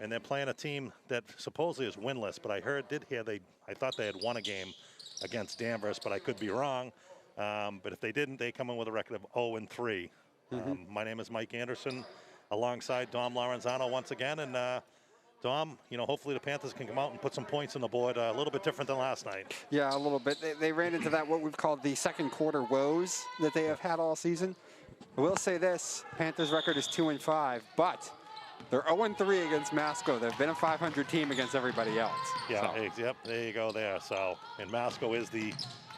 And they're playing a team that supposedly is winless, but I thought they had won a game against Danvers, but I could be wrong. But if they didn't, they come in with a record of 0-3. My name is Mike Anderson, alongside Dom Lorenzano once again. And Dom, hopefully the Panthers can come out and put some points on the board, a little bit different than last night. Yeah, a little bit. They ran into that, what we've called the second quarter woes that they have had all season. I will say this, Panthers record is 2-5, but they're 0-3 against Masco. They've been a 500 team against everybody else. Yeah, so. Yep, there you go there. So, and Masco is the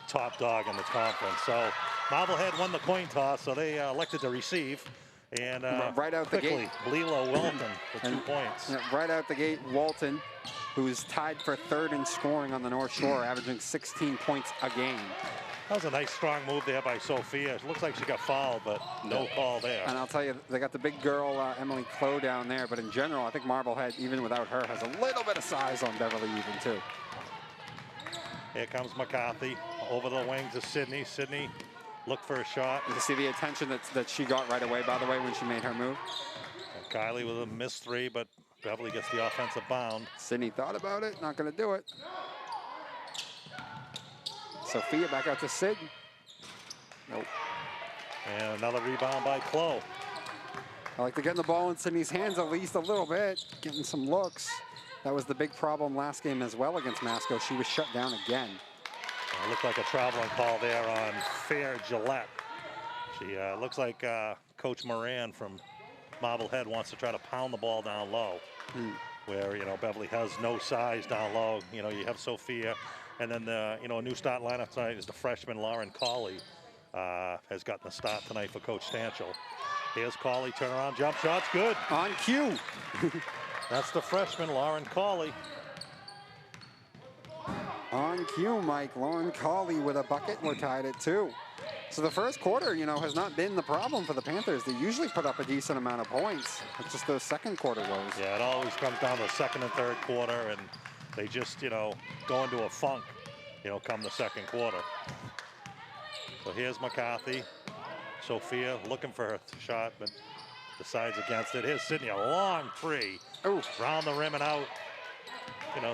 top dog in the conference. So Marblehead won the coin toss, so they elected to receive. And right out quickly, the gate, Lilo Wilton with 2 points. Right out the gate, Walton, who is tied for third in scoring on the North Shore, averaging 16 points a game. That was a nice, strong move there by Sophia. It looks like she got fouled, but no call there. And I'll tell you, they got the big girl, Emily Clow, down there. But in general, I think Marblehead, even without her, has a little bit of size on Beverly even, too. Here comes McCarthy over the wings of Sydney. Sydney looked for a shot. You see the attention that she got right away, by the way, when she made her move. And Kylie with a missed 3, but Beverly gets the offensive bound. Sydney thought about it, not going to do it. Sophia back out to Sid. Nope. And another rebound by Clow. I like to get the ball in Sydney's hands at least a little bit, getting some looks. That was the big problem last game as well against Masco. She was shut down again. It looked like a traveling call there on Fair Gillette. She looks like Coach Moran from Marblehead wants to try to pound the ball down low, where Beverly has no size down low. You have Sophia, and then a new start lineup tonight is the freshman Lauren Cawley has gotten the start tonight for Coach Stanchel. Here's Cawley, turnaround jump shot's good. On cue. That's the freshman Lauren Cawley. On cue, Mike. Lauren Cawley with a bucket. We're tied at 2. So the first quarter, has not been the problem for the Panthers. They usually put up a decent amount of points. It's just those second quarter woes. Yeah, it always comes down to the second and third quarter, and they just, go into a funk, come the second quarter. So here's McCarthy. Sophia looking for her shot, but decides against it. Here's Sydney, a long 3. Ooh. Round the rim and out.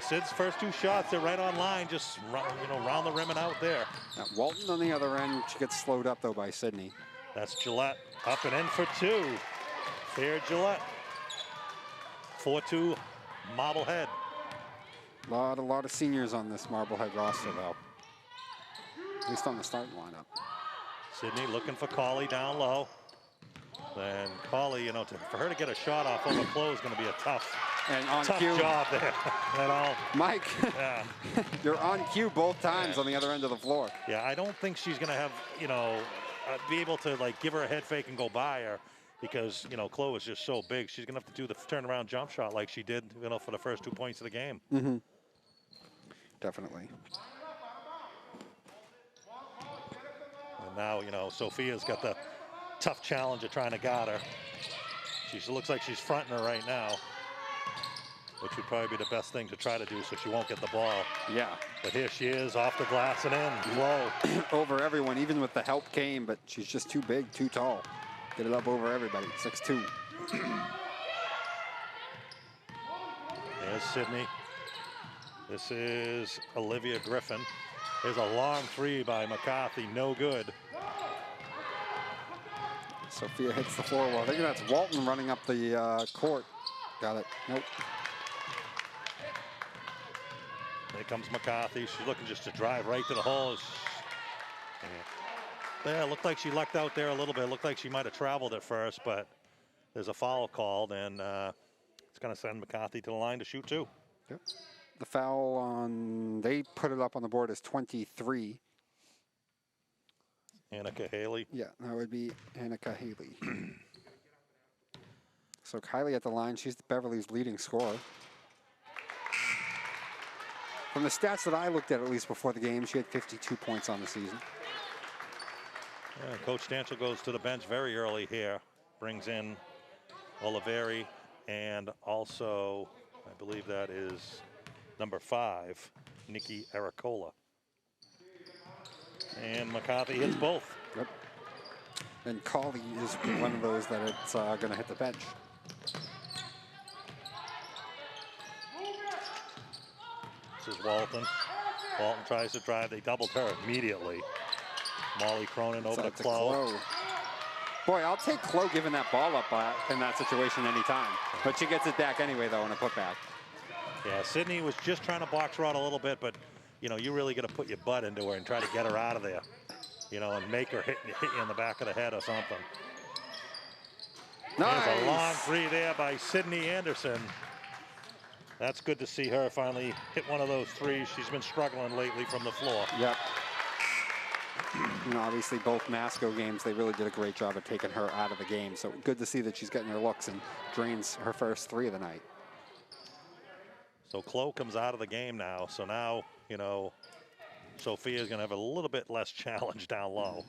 Sid's first 2 shots, they're right on line, just, round the rim and out there. Now, Walton on the other end, she gets slowed up, though, by Sydney. That's Gillette, up and in for 2. Fair Gillette. 4-2, Marblehead. A lot of seniors on this Marblehead roster, though. At least on the starting lineup. Sydney looking for Cawley down low. And Cawley, for her to get a shot off over Clow is going to be a tough job there. Mike, yeah. You're on cue both times on the other end of the floor. Yeah, I don't think she's going to have, be able to give her a head fake and go by her, because Clow is just so big. She's going to have to do the turnaround jump shot like she did, for the first 2 points of the game. Mm-hmm. Definitely. And now, Sophia's got the tough challenge of trying to guard her. She looks like she's fronting her right now, which would probably be the best thing to try to do so she won't get the ball. Yeah. But here she is, off the glass and in, low. Over everyone, even with the help came, but she's just too big, too tall. Get it up over everybody, 6'2". There's Sydney. This is Olivia Griffin. There's a long 3 by McCarthy, no good. Sophia hits the floor well. I think that's Walton running up the court. Got it. Nope. Here comes McCarthy. She's looking just to drive right to the hole. Yeah, it looked like she lucked out there a little bit. It looked like she might have traveled at first, but there's a foul called, and it's going to send McCarthy to the line to shoot 2. Yep. The foul on, they put it up on the board as 23. Annika Haley. Yeah, that would be Annika Haley. So Kylie at the line. She's Beverly's leading scorer. From the stats that I looked at least before the game, she had 52 points on the season. Yeah, Coach Stanchel goes to the bench very early here. Brings in Oliveri, and also, I believe that is number 5, Nikki Aracola. And McCarthy hits both. Yep. And Cawley is one of those that it's going to hit the bench. is Walton. Walton tries to drive. They doubled her immediately. Molly Cronin over to Chloe. Boy, I'll take Chloe giving that ball up in that situation anytime. But she gets it back anyway, though, in a putback. Yeah, Sydney was just trying to box her out a little bit, but, you know, you really got to put your butt into her and try to get her out of there, you know, and make her hit you in the back of the head or something. Nice. There's a long three there by Sydney Anderson. That's good to see her finally hit one of those threes. She's been struggling lately from the floor. Yep. You know, obviously both Masco games, they really did a great job of taking her out of the game. So good to see that she's getting her looks and drains her first three of the night. So Chloe comes out of the game now. So now, you know, Sophia's going to have a little bit less challenge down low.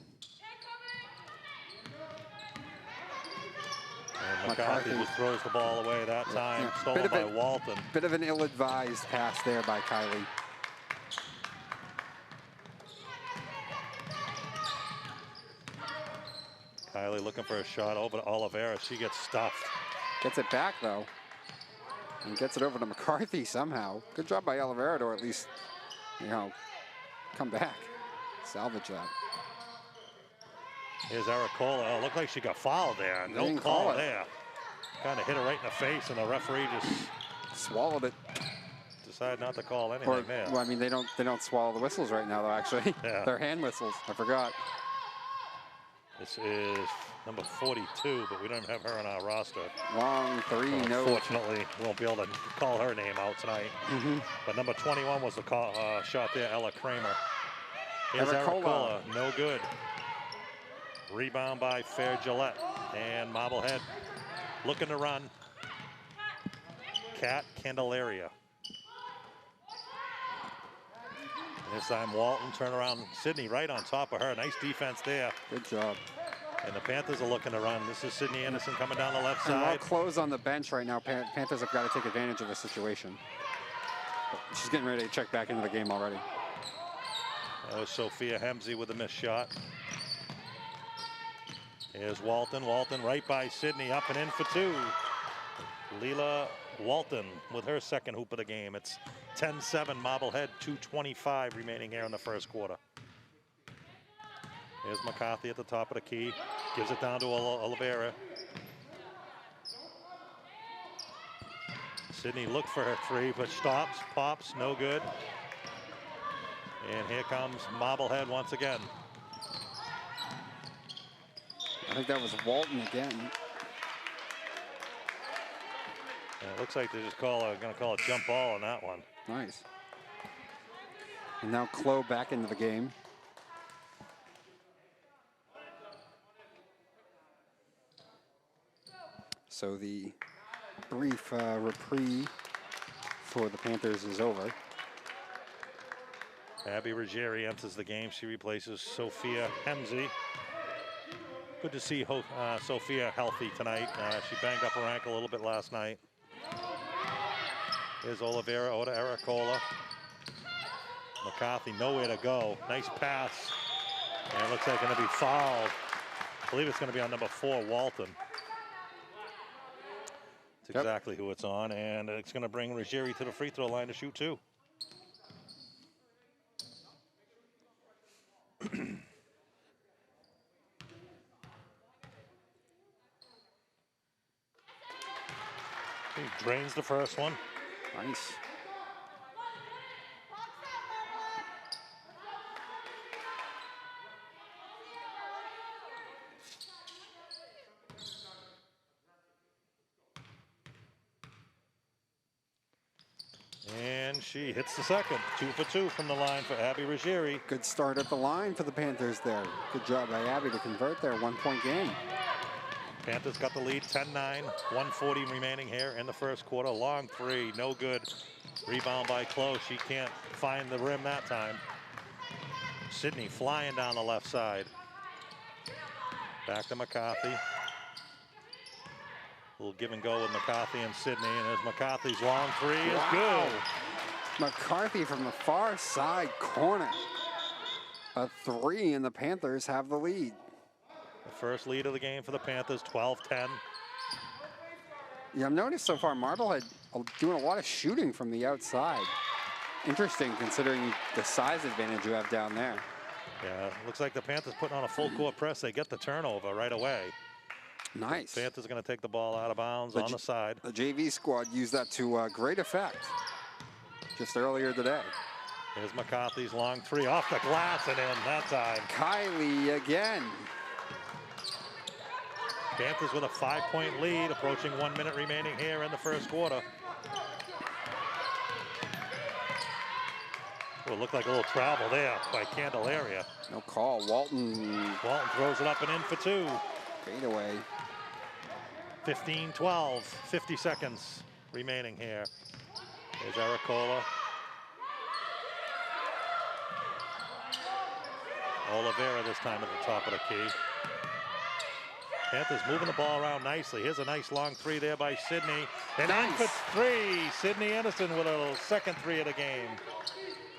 And McCarthy just throws the ball away that time. Yeah. Stolen by Walton. Bit of an ill-advised pass there by Kylie. Kylie looking for a shot over to Oliveira. She gets stuffed. Gets it back, though. And gets it over to McCarthy somehow. Good job by Oliveira to at least, you know, come back. Salvage that. Here's Aracola. Oh, looked like she got fouled there. No call there. Kind of hit her right in the face, and the referee just swallowed it. Decided not to call anything there. Well, I mean, they don't swallow the whistles right now, though. Actually, yeah. They're hand whistles. I forgot. This is number 42, but we don't have her on our roster. Long three, no. Unfortunately, we won't be able to call her name out tonight. But number 21 was the shot there, Ella Kramer. Here's Aracola, no good. Rebound by Fair Gillette. And Marblehead looking to run. Cat Candelaria. And this time Walton turn around. Sydney right on top of her. Nice defense there. Good job. And the Panthers are looking to run. This is Sydney Anderson coming down the left and side. Close on the bench right now. Panthers have got to take advantage of the situation. She's getting ready to check back into the game already. That was Sophia Hemsey with a missed shot. Here's Walton. Walton right by Sydney, up and in for two. Leela Walton with her second hoop of the game. It's 10-7 Marblehead, 2:25 remaining here in the first quarter. Here's McCarthy at the top of the key. Gives it down to Oliveira. Sydney looked for her three, but stops, pops, no good. And here comes Marblehead once again. I think that was Walton again. And it looks like they're just going to call a jump ball on that one. Nice. And now Chloe back into the game. So the brief reprieve for the Panthers is over. Abby Ruggieri enters the game. She replaces Sophia Hemsey. Good to see Sophia healthy tonight. She banged up her ankle a little bit last night. Here's Oliveira, Oda Aracola. McCarthy nowhere to go. Nice pass. And it looks like going to be fouled. I believe it's going to be on number 4, Walton. That's exactly who it's on. And it's going to bring Ruggieri to the free throw line to shoot 2. He drains the first one. Nice. And she hits the second. 2 for 2 from the line for Abby Ruggieri. Good start at the line for the Panthers there. Good job by Abby to convert their 1-point game. Panthers got the lead, 10-9, 1:40 remaining here in the first quarter. Long three, no good. Rebound by Chloe. She can't find the rim that time. Sydney flying down the left side. Back to McCarthy. A little give and go with McCarthy and Sydney, and there's McCarthy's long three is good. McCarthy from the far side corner. A 3, and the Panthers have the lead. The first lead of the game for the Panthers, 12-10. Yeah, I've noticed so far Marblehead doing a lot of shooting from the outside. interesting considering the size advantage you have down there. Yeah, looks like the Panthers putting on a full court press. They get the turnover right away. Nice. The Panthers going to take the ball out of bounds on the side. The JV squad used that to great effect just earlier today. Here's McCarthy's long three off the glass and in that time. Kylie again. Panthers with a 5-point lead, approaching 1 minute remaining here in the first quarter. Oh, it looked like a little travel there by Candelaria. No call. Walton throws it up and in for two. Fade away. 15-12, 50 seconds remaining here. There's Aracola. Oliveira this time at the top of the key. Panthers moving the ball around nicely. Here's a nice long three there by Sydney. And in for three. Sydney Anderson with a second three of the game.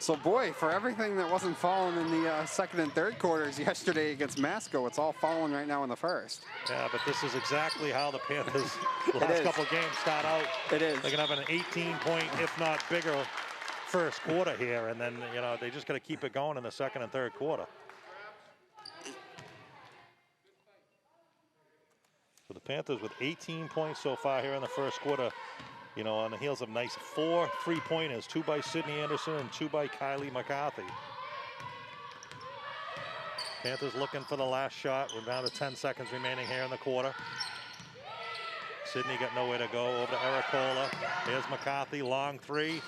So boy, for everything that wasn't falling in the second and third quarters yesterday against Masco, it's all falling right now in the first. Yeah, but this is exactly how the Panthers last couple of games start out. It is. They're going to have an 18-point, if not bigger, first quarter here. And then, you know, they just got to keep it going in the second and third quarter. So the Panthers with 18 points so far here in the first quarter, you know, on the heels of nice 4 3-pointers, 2 by Sydney Anderson and 2 by Kylie McCarthy. Panthers looking for the last shot. We're down to 10 seconds remaining here in the quarter. Sydney got nowhere to go. Over to Aracola. Here's McCarthy, long three.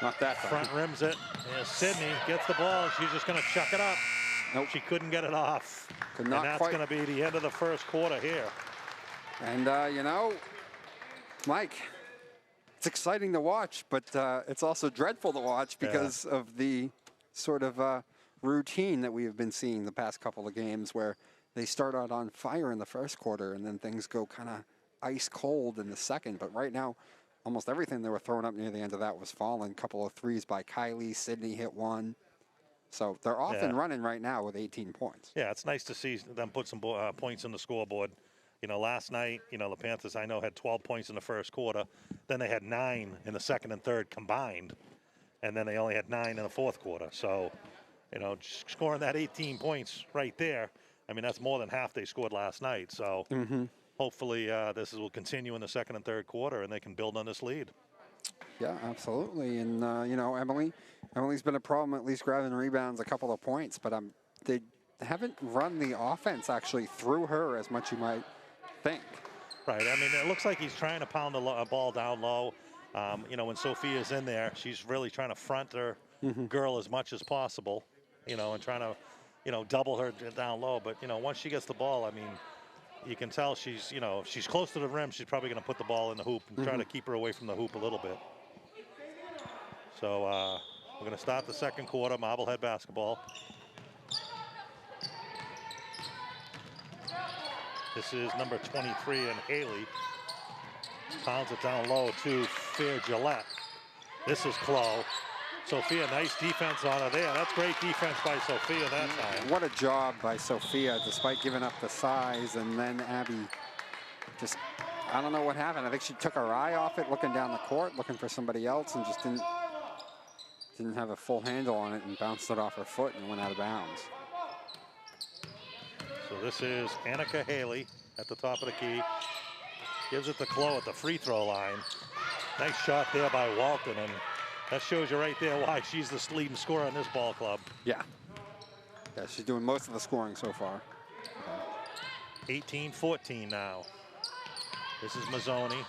Not that far. Front rims it. Here's Sydney, gets the ball. She's just going to chuck it up. Nope. She couldn't get it off. Could not and that's quite. going to be the end of the first quarter here. And, you know, Mike, it's exciting to watch, but it's also dreadful to watch because of the sort of routine that we have been seeing the past couple of games where they start out on fire in the first quarter and then things go kind of ice cold in the second. But right now, almost everything they were throwing up near the end of that was falling. A couple of threes by Kylie. Sydney hit one. So they're off and running right now with 18 points. Yeah, it's nice to see them put some points on the scoreboard. You know, last night, you know, the Panthers, I know, had 12 points in the first quarter. Then they had 9 in the second and third combined. And then they only had 9 in the fourth quarter. So, you know, scoring that 18 points right there, I mean, that's more than half they scored last night. So hopefully this will continue in the second and third quarter and they can build on this lead. Yeah, absolutely. And, you know, Emily's been a problem at least grabbing rebounds a couple of points. But they haven't run the offense actually through her as much you might think. Right. I mean, it looks like he's trying to pound the ball down low. You know, when Sophia's in there, she's really trying to front her girl as much as possible, you know, and trying to, you know, double her down low. But, you know, once she gets the ball, I mean, you can tell she's, you know, if she's close to the rim, she's probably going to put the ball in the hoop and try to keep her away from the hoop a little bit. So we're going to start the second quarter, Marblehead basketball. This is number 23 and Haley. Pounds it down low to Fair Gillette. This is Chloe. Sophia, nice defense on her there. That's great defense by Sophia that time. What a job by Sophia, despite giving up the size. And then Abby just, I don't know what happened. I think she took her eye off it, looking down the court, looking for somebody else, and just didn't have a full handle on it and bounced it off her foot and went out of bounds. So this is Annika Haley at the top of the key. Gives it to Chloe at the free throw line. Nice shot there by Walton, and that shows you right there why she's the leading scorer on this ball club. Yeah. Yeah, she's doing most of the scoring so far. 18-14 now. This is Mazzoni.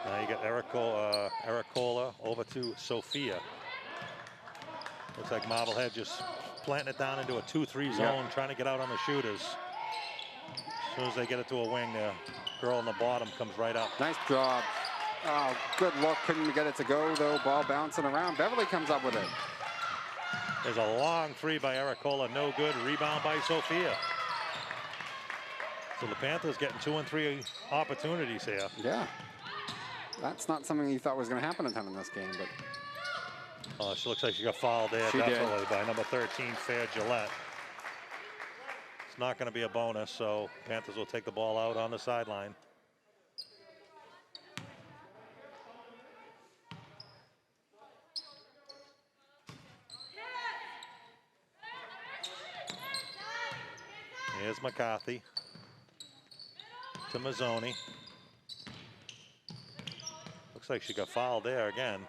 Now you got Aracola over to Sophia. Looks like Marblehead just planting it down into a 2-3 zone, trying to get out on the shooters. As soon as they get it to a wing, the girl on the bottom comes right up. Nice job. Oh, good look. Couldn't get it to go, though. Ball bouncing around. Beverly comes up with it. There's a long three by Aracola. No good. Rebound by Sophia. So the Panthers getting 2 and 3 opportunities here. Yeah. That's not something you thought was going to happen a ton in this game, but... Oh, she looks like she got fouled there, definitely, by number 13, Fair Gillette. It's not going to be a bonus, so Panthers will take the ball out on the sideline. Here's McCarthy to Mazzoni. Looks like she got fouled there again.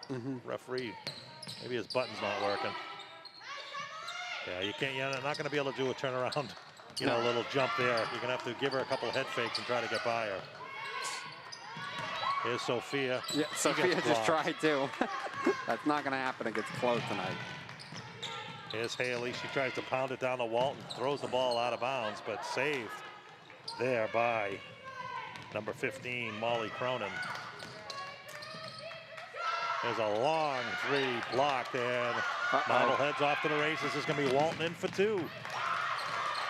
Referee, maybe his button's not working. Yeah, you can't. You're not going to be able to do a turnaround, you know, a little jump there. You're going to have to give her a couple of head fakes and try to get by her. Here's Sophia. Yeah, Sophia just tried to. That's not going to happen against Chloe tonight. Here's Haley. She tries to pound it down to Walton, throws the ball out of bounds, but saved there by number 15, Molly Cronin. There's a long three blocked, and Marblehead's off to the races. This is going to be Walton in for two.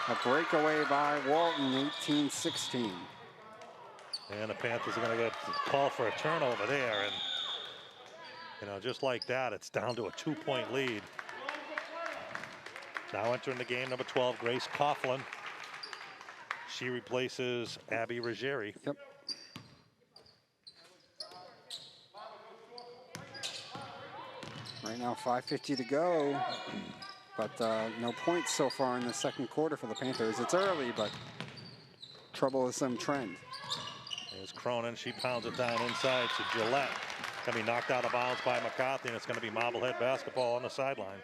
A breakaway by Walton, 18-16. And the Panthers are going to get called for a turnover there. And, you know, just like that, it's down to a 2-point lead. Now entering the game, number 12, Grace Coughlin. She replaces Abby Ruggieri. Yep. Right now, 5:50 to go. But no points so far in the second quarter for the Panthers. It's early, but troublesome trend. There's Cronin. She pounds it down inside to Gillette. Going to be knocked out of bounds by McCarthy, and it's going to be Marblehead basketball on the sideline.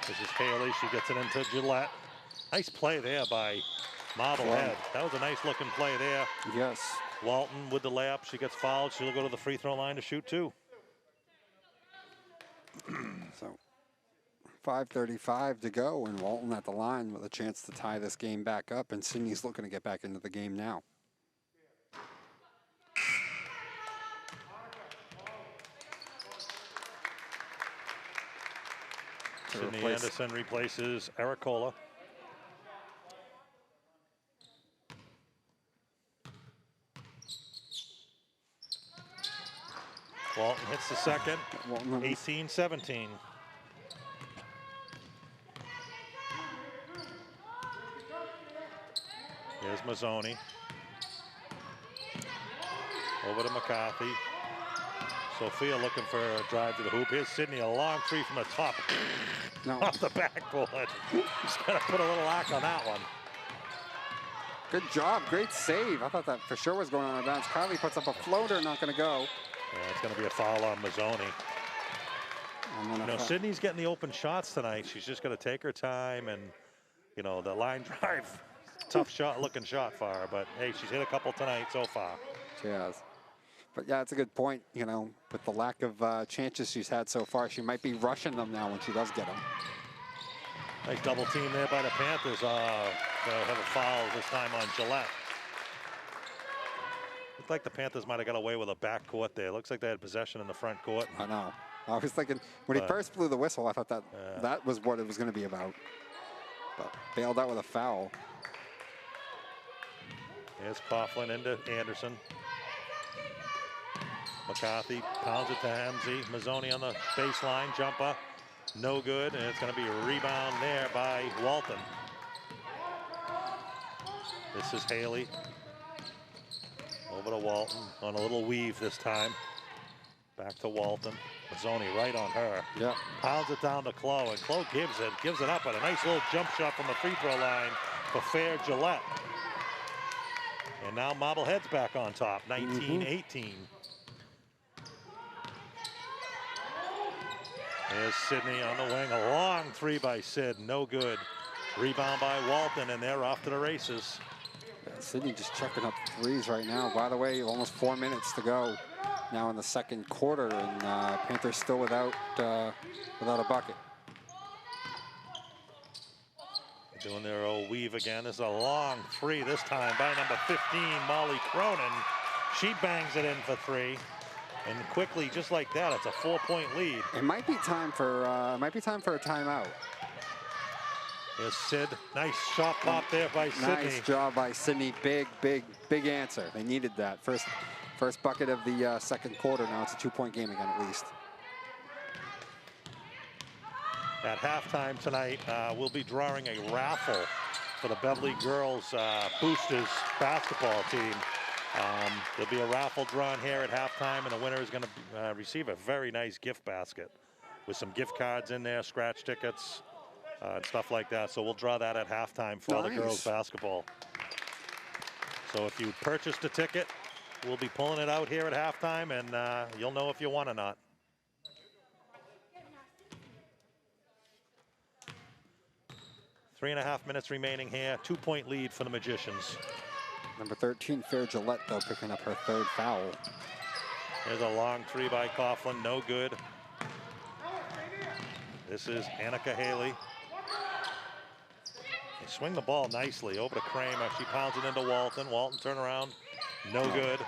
This is Haley. She gets it into Gillette. Nice play there by Marblehead. That was a nice looking play there. Yes. Walton with the layup. She gets fouled. She'll go to the free throw line to shoot two. So 5:35 to go, and Walton at the line with a chance to tie this game back up, and Sydney's looking to get back into the game now. Sydney Anderson replaces Ericola. Walton hits the second, 18-17. Here's Mazzoni. Over to McCarthy. Sophia looking for a drive to the hoop. Here's Sydney, a long three from the top. No. Off the backboard. Just got to put a little lock on that one. Good job, great save. I thought that for sure was going on bounds. Kylie puts up a floater, not going to go. Yeah, it's going to be a foul on Mazzoni. You know, Sydney's getting the open shots tonight. She's just going to take her time, and, you know, the line drive, tough shot, looking shot for her. But, hey, she's hit a couple tonight so far. She has. But, yeah, it's a good point. You know, with the lack of chances she's had so far, she might be rushing them now when she does get them. Nice double team there by the Panthers. They'll have a foul this time on Gillette. Looked like the Panthers might have got away with a backcourt there. Looks like they had possession in the front court. I know. I was thinking, when he first blew the whistle, I thought that that was what it was going to be about. But bailed out with a foul. Here's Coughlin into Anderson. McCarthy pounds it to Hemsey. Mazzoni on the baseline, jumper. No good, and it's going to be a rebound there by Walton. This is Haley. Over to Walton on a little weave this time. Back to Walton. Mazzoni right on her. Yeah. Pounds it down to Chloe, and Chloe gives it up, and a nice little jump shot from the free throw line for Fair Gillette. And now Marblehead's back on top, 19-18. There's Sydney on the wing. A long three by Sid. No good. Rebound by Walton, and they're off to the races. Yeah, Sydney just chucking up threes right now. By the way, almost 4 minutes to go now in the second quarter, and Panthers still without a bucket. Doing their old weave again. This is a long three this time by number 15, Molly Cronin. She bangs it in for three. And quickly, just like that, it's a 4-point lead. It might be time for a timeout. Here's Sid. Nice shot pop there by Sydney. Nice job by Sydney. Big answer. They needed that. First bucket of the second quarter. Now it's a 2-point game again at least. At halftime tonight, we'll be drawing a raffle for the Beverly girls boosters basketball team. There'll be a raffle drawn here at halftime, and the winner is going to receive a very nice gift basket with some gift cards in there, scratch tickets, and stuff like that. So we'll draw that at halftime for all the girls basketball. So if you purchased a ticket, we'll be pulling it out here at halftime, and you'll know if you won or not. Three and a half minutes remaining here. 2-point lead for the Magicians. Number 13, Fair Gillette, though, picking up her third foul. There's a long three by Coughlin, no good. This is Annika Haley. They swing the ball nicely over to Kramer. She pounds it into Walton. Walton turn around, no good.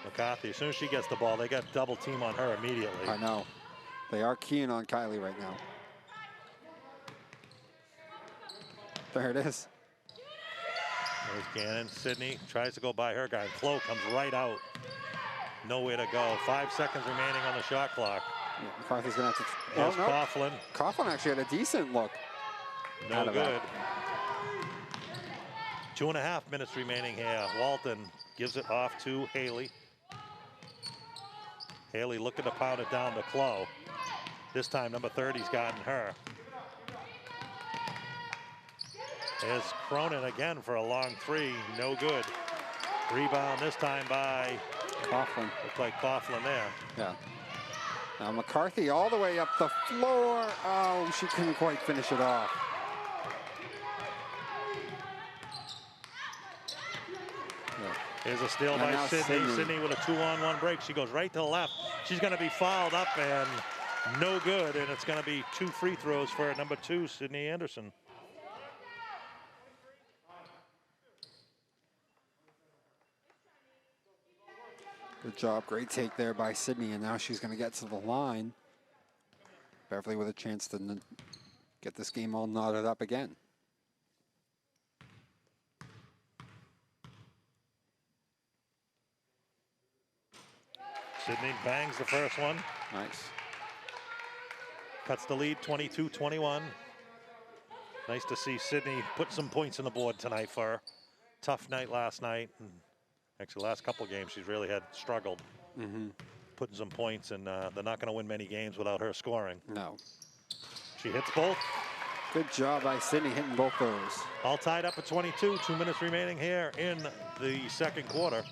McCarthy, as soon as she gets the ball, they got double team on her immediately. I know. They are keying on Kylie right now. There it is. There's Gannon. Sydney tries to go by her guy. Flo comes right out. Nowhere to go. 5 seconds remaining on the shot clock. Yeah, McCarthy's going to have to... There's Coughlin. Coughlin actually had a decent look. No good. 2.5 minutes remaining here. Walton gives it off to Haley. Haley looking to pound it down to Chloe. This time number 30's gotten her. There's Cronin again for a long three. No good. Rebound this time by Coughlin. Looks like Coughlin there. Yeah. Now McCarthy all the way up the floor. Oh, she couldn't quite finish it off. Here's a steal by Sydney. Sydney with a 2-on-1 break. She goes right to the left. She's going to be fouled up and no good. And it's going to be 2 free throws for number 2, Sydney Anderson. Good job. Great take there by Sydney. And now she's going to get to the line. Beverly with a chance to get this game all knotted up again. Sydney bangs the first one. Nice. Cuts the lead, 22-21. Nice to see Sydney put some points on the board tonight for her. Tough night last night. And actually, the last couple games she's really had struggled. Putting some points, and they're not going to win many games without her scoring. No. She hits both. Good job by Sydney hitting both those. All tied up at 22. 2 minutes remaining here in the second quarter.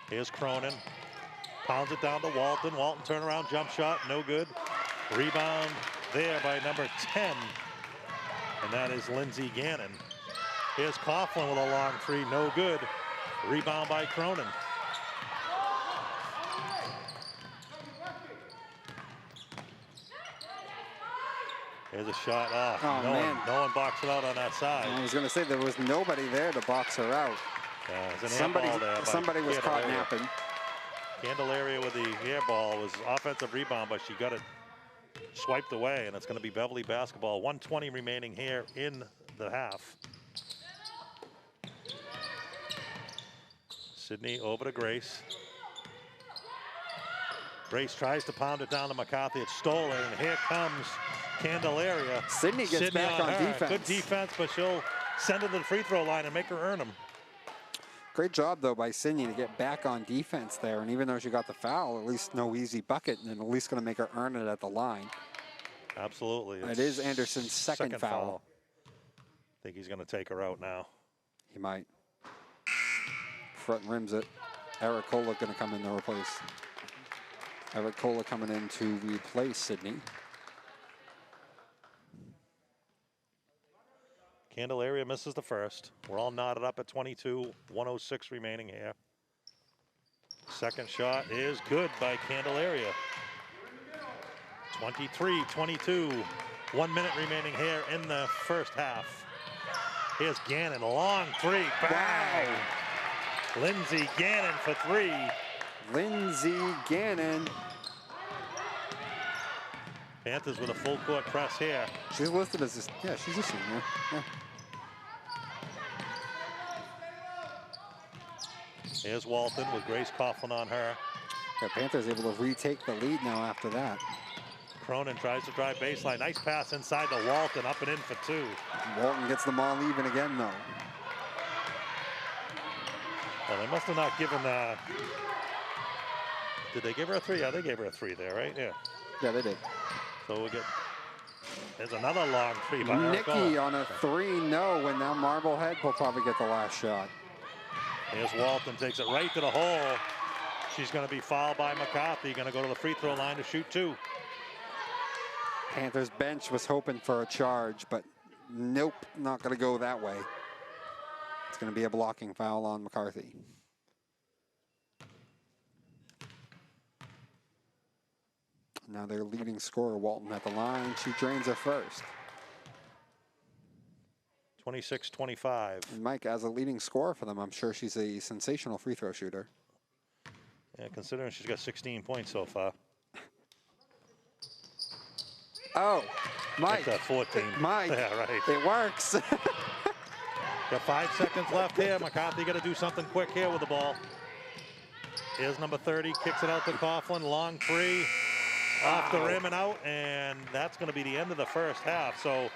Here's Cronin. Pounds it down to Walton. Walton turnaround jump shot, no good. Rebound there by number 10. And that is Lindsey Gannon. Here's Coughlin with a long three, no good. Rebound by Cronin. Here's a shot off. No one boxed it out on that side. I was going to say there was nobody there to box her out. Somebody was caught napping. Candelaria with the air ball was offensive rebound, but she got it swiped away, and it's going to be Beverly basketball. 1:20 remaining here in the half. Sydney over to Grace. Grace tries to pound it down to McCarthy. It's stolen, and here comes Candelaria. Sydney gets back on defense. Good defense, but she'll send it to the free throw line and make her earn them. Great job, though, by Sydney to get back on defense there. And even though she got the foul, at least no easy bucket, and at least going to make her earn it at the line. Absolutely. It is Anderson's second foul. I think he's going to take her out now. He might. Front rims it. Eric Kola going to come in to replace. Eric Kola coming in to replace Sydney. Candelaria misses the first. We're all knotted up at 22. 1:06 remaining here. Second shot is good by Candelaria. 23-22. 1 minute remaining here in the first half. Here's Gannon, a long three. Bang! Wow. Lindsey Gannon for three. Lindsey Gannon. Panthers with a full court press here. She's listed as she's a senior. Yeah. Here's Walton with Grace Coughlin on her. The Panthers able to retake the lead now after that. Cronin tries to drive baseline. Nice pass inside to Walton, up and in for 2. Walton gets them all even again, though. Well, they must have not given. Did they give her a 3? Yeah, they gave her a 3 there, right? Yeah. Yeah, they did. So we'll get. There's another long 3 by Nikki on a 3, no, and now Marblehead will probably get the last shot. Here's Walton, takes it right to the hole. She's going to be fouled by McCarthy. Going to go to the free throw line to shoot 2. Panthers bench was hoping for a charge, but nope, not going to go that way. It's going to be a blocking foul on McCarthy. Now their leading scorer, Walton, at the line. She drains her first. 26-25. And Mike, as a leading scorer for them, I'm sure she's a sensational free throw shooter. Yeah, considering she's got 16 points so far. Oh, Mike. That's 14. Mike, yeah, right. It works. Got 5 seconds left here. McCarthy got to do something quick here with the ball. Here's number 30, kicks it out to Coughlin. Long 3, off the rim and out, and that's going to be the end of the first half. So,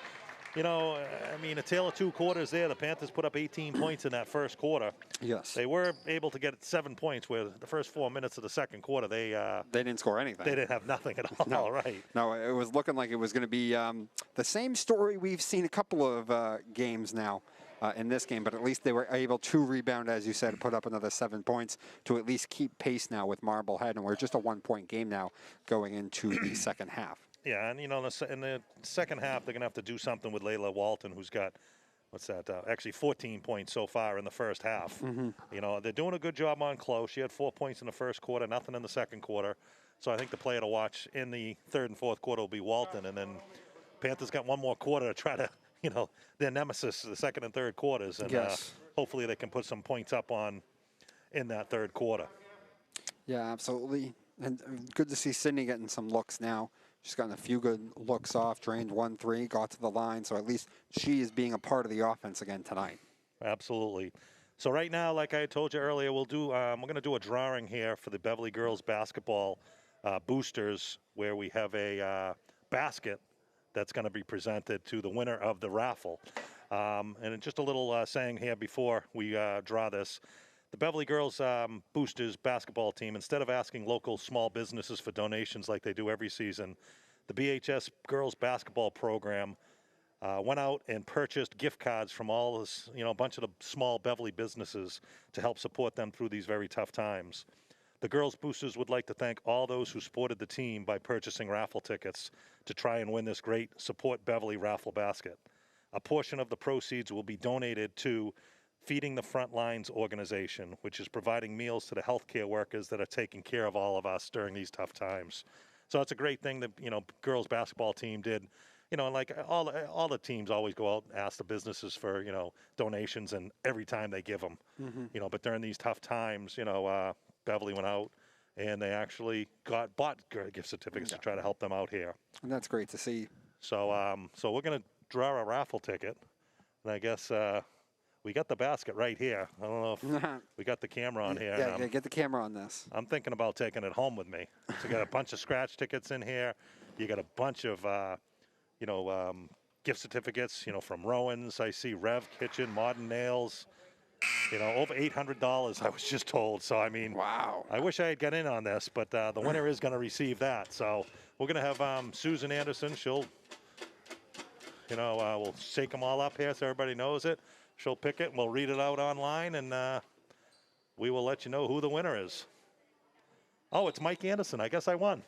you know, I mean, a tale of 2 quarters there. The Panthers put up 18 points in that first quarter. Yes. They were able to get 7 points, where the first 4 minutes of the second quarter, they didn't score anything. They didn't have nothing at all, no. Right? No, it was looking like it was going to be the same story we've seen a couple of games now in this game, but at least they were able to rebound, as you said, put up another 7 points to at least keep pace now with Marblehead, and we're just a 1-point game now going into the second half. Yeah, and you know, in the second half, they're going to have to do something with Layla Walton, who's got, what's that, actually 14 points so far in the first half. You know, they're doing a good job on close. She had 4 points in the first quarter, nothing in the second quarter. So I think the player to watch in the third and fourth quarter will be Walton, and then Panthers got 1 more quarter to try to, you know, their nemesis, the second and third quarters, and hopefully they can put some points up on in that third quarter. Yeah, absolutely. And good to see Sydney getting some looks now. She's gotten a few good looks off, drained 1-3, got to the line, so at least she is being a part of the offense again tonight. Absolutely. So right now, like I told you earlier, we're going to do a drawing here for the Beverly girls basketball boosters, where we have a basket that's going to be presented to the winner of the raffle. And just a little saying here before we draw this. The Beverly Girls Boosters basketball team, instead of asking local small businesses for donations like they do every season, the BHS girls basketball program went out and purchased gift cards from all this, you know, a bunch of the small Beverly businesses to help support them through these very tough times. The girls boosters would like to thank all those who supported the team by purchasing raffle tickets to try and win this great Support Beverly raffle basket. A portion of the proceeds will be donated to Feeding the Front Lines organization, which is providing meals to the healthcare workers that are taking care of all of us during these tough times. So it's a great thing that, you know, girls basketball team did. You know, like all the teams always go out and ask the businesses for, you know, donations, and every time they give them, you know, but during these tough times, you know, Beverly went out and they actually bought gift certificates to try to help them out here. And that's great to see. So, so we're going to draw a raffle ticket, and I guess we got the basket right here. I don't know if we got the camera on here. Yeah, get the camera on this. I'm thinking about taking it home with me. So you got a bunch of scratch tickets in here. You got a bunch of, you know, gift certificates, you know, from Rowan's. I see Rev Kitchen, Modern Nails. You know, over $800, I was just told. So, I mean, wow. I wish I had got in on this, but the winner is going to receive that. So we're going to have Susan Anderson. She'll, you know, we'll shake them all up here so everybody knows it. She'll pick it, and we'll read it out online, and we will let you know who the winner is. Oh, it's Mike Anderson. I guess I won.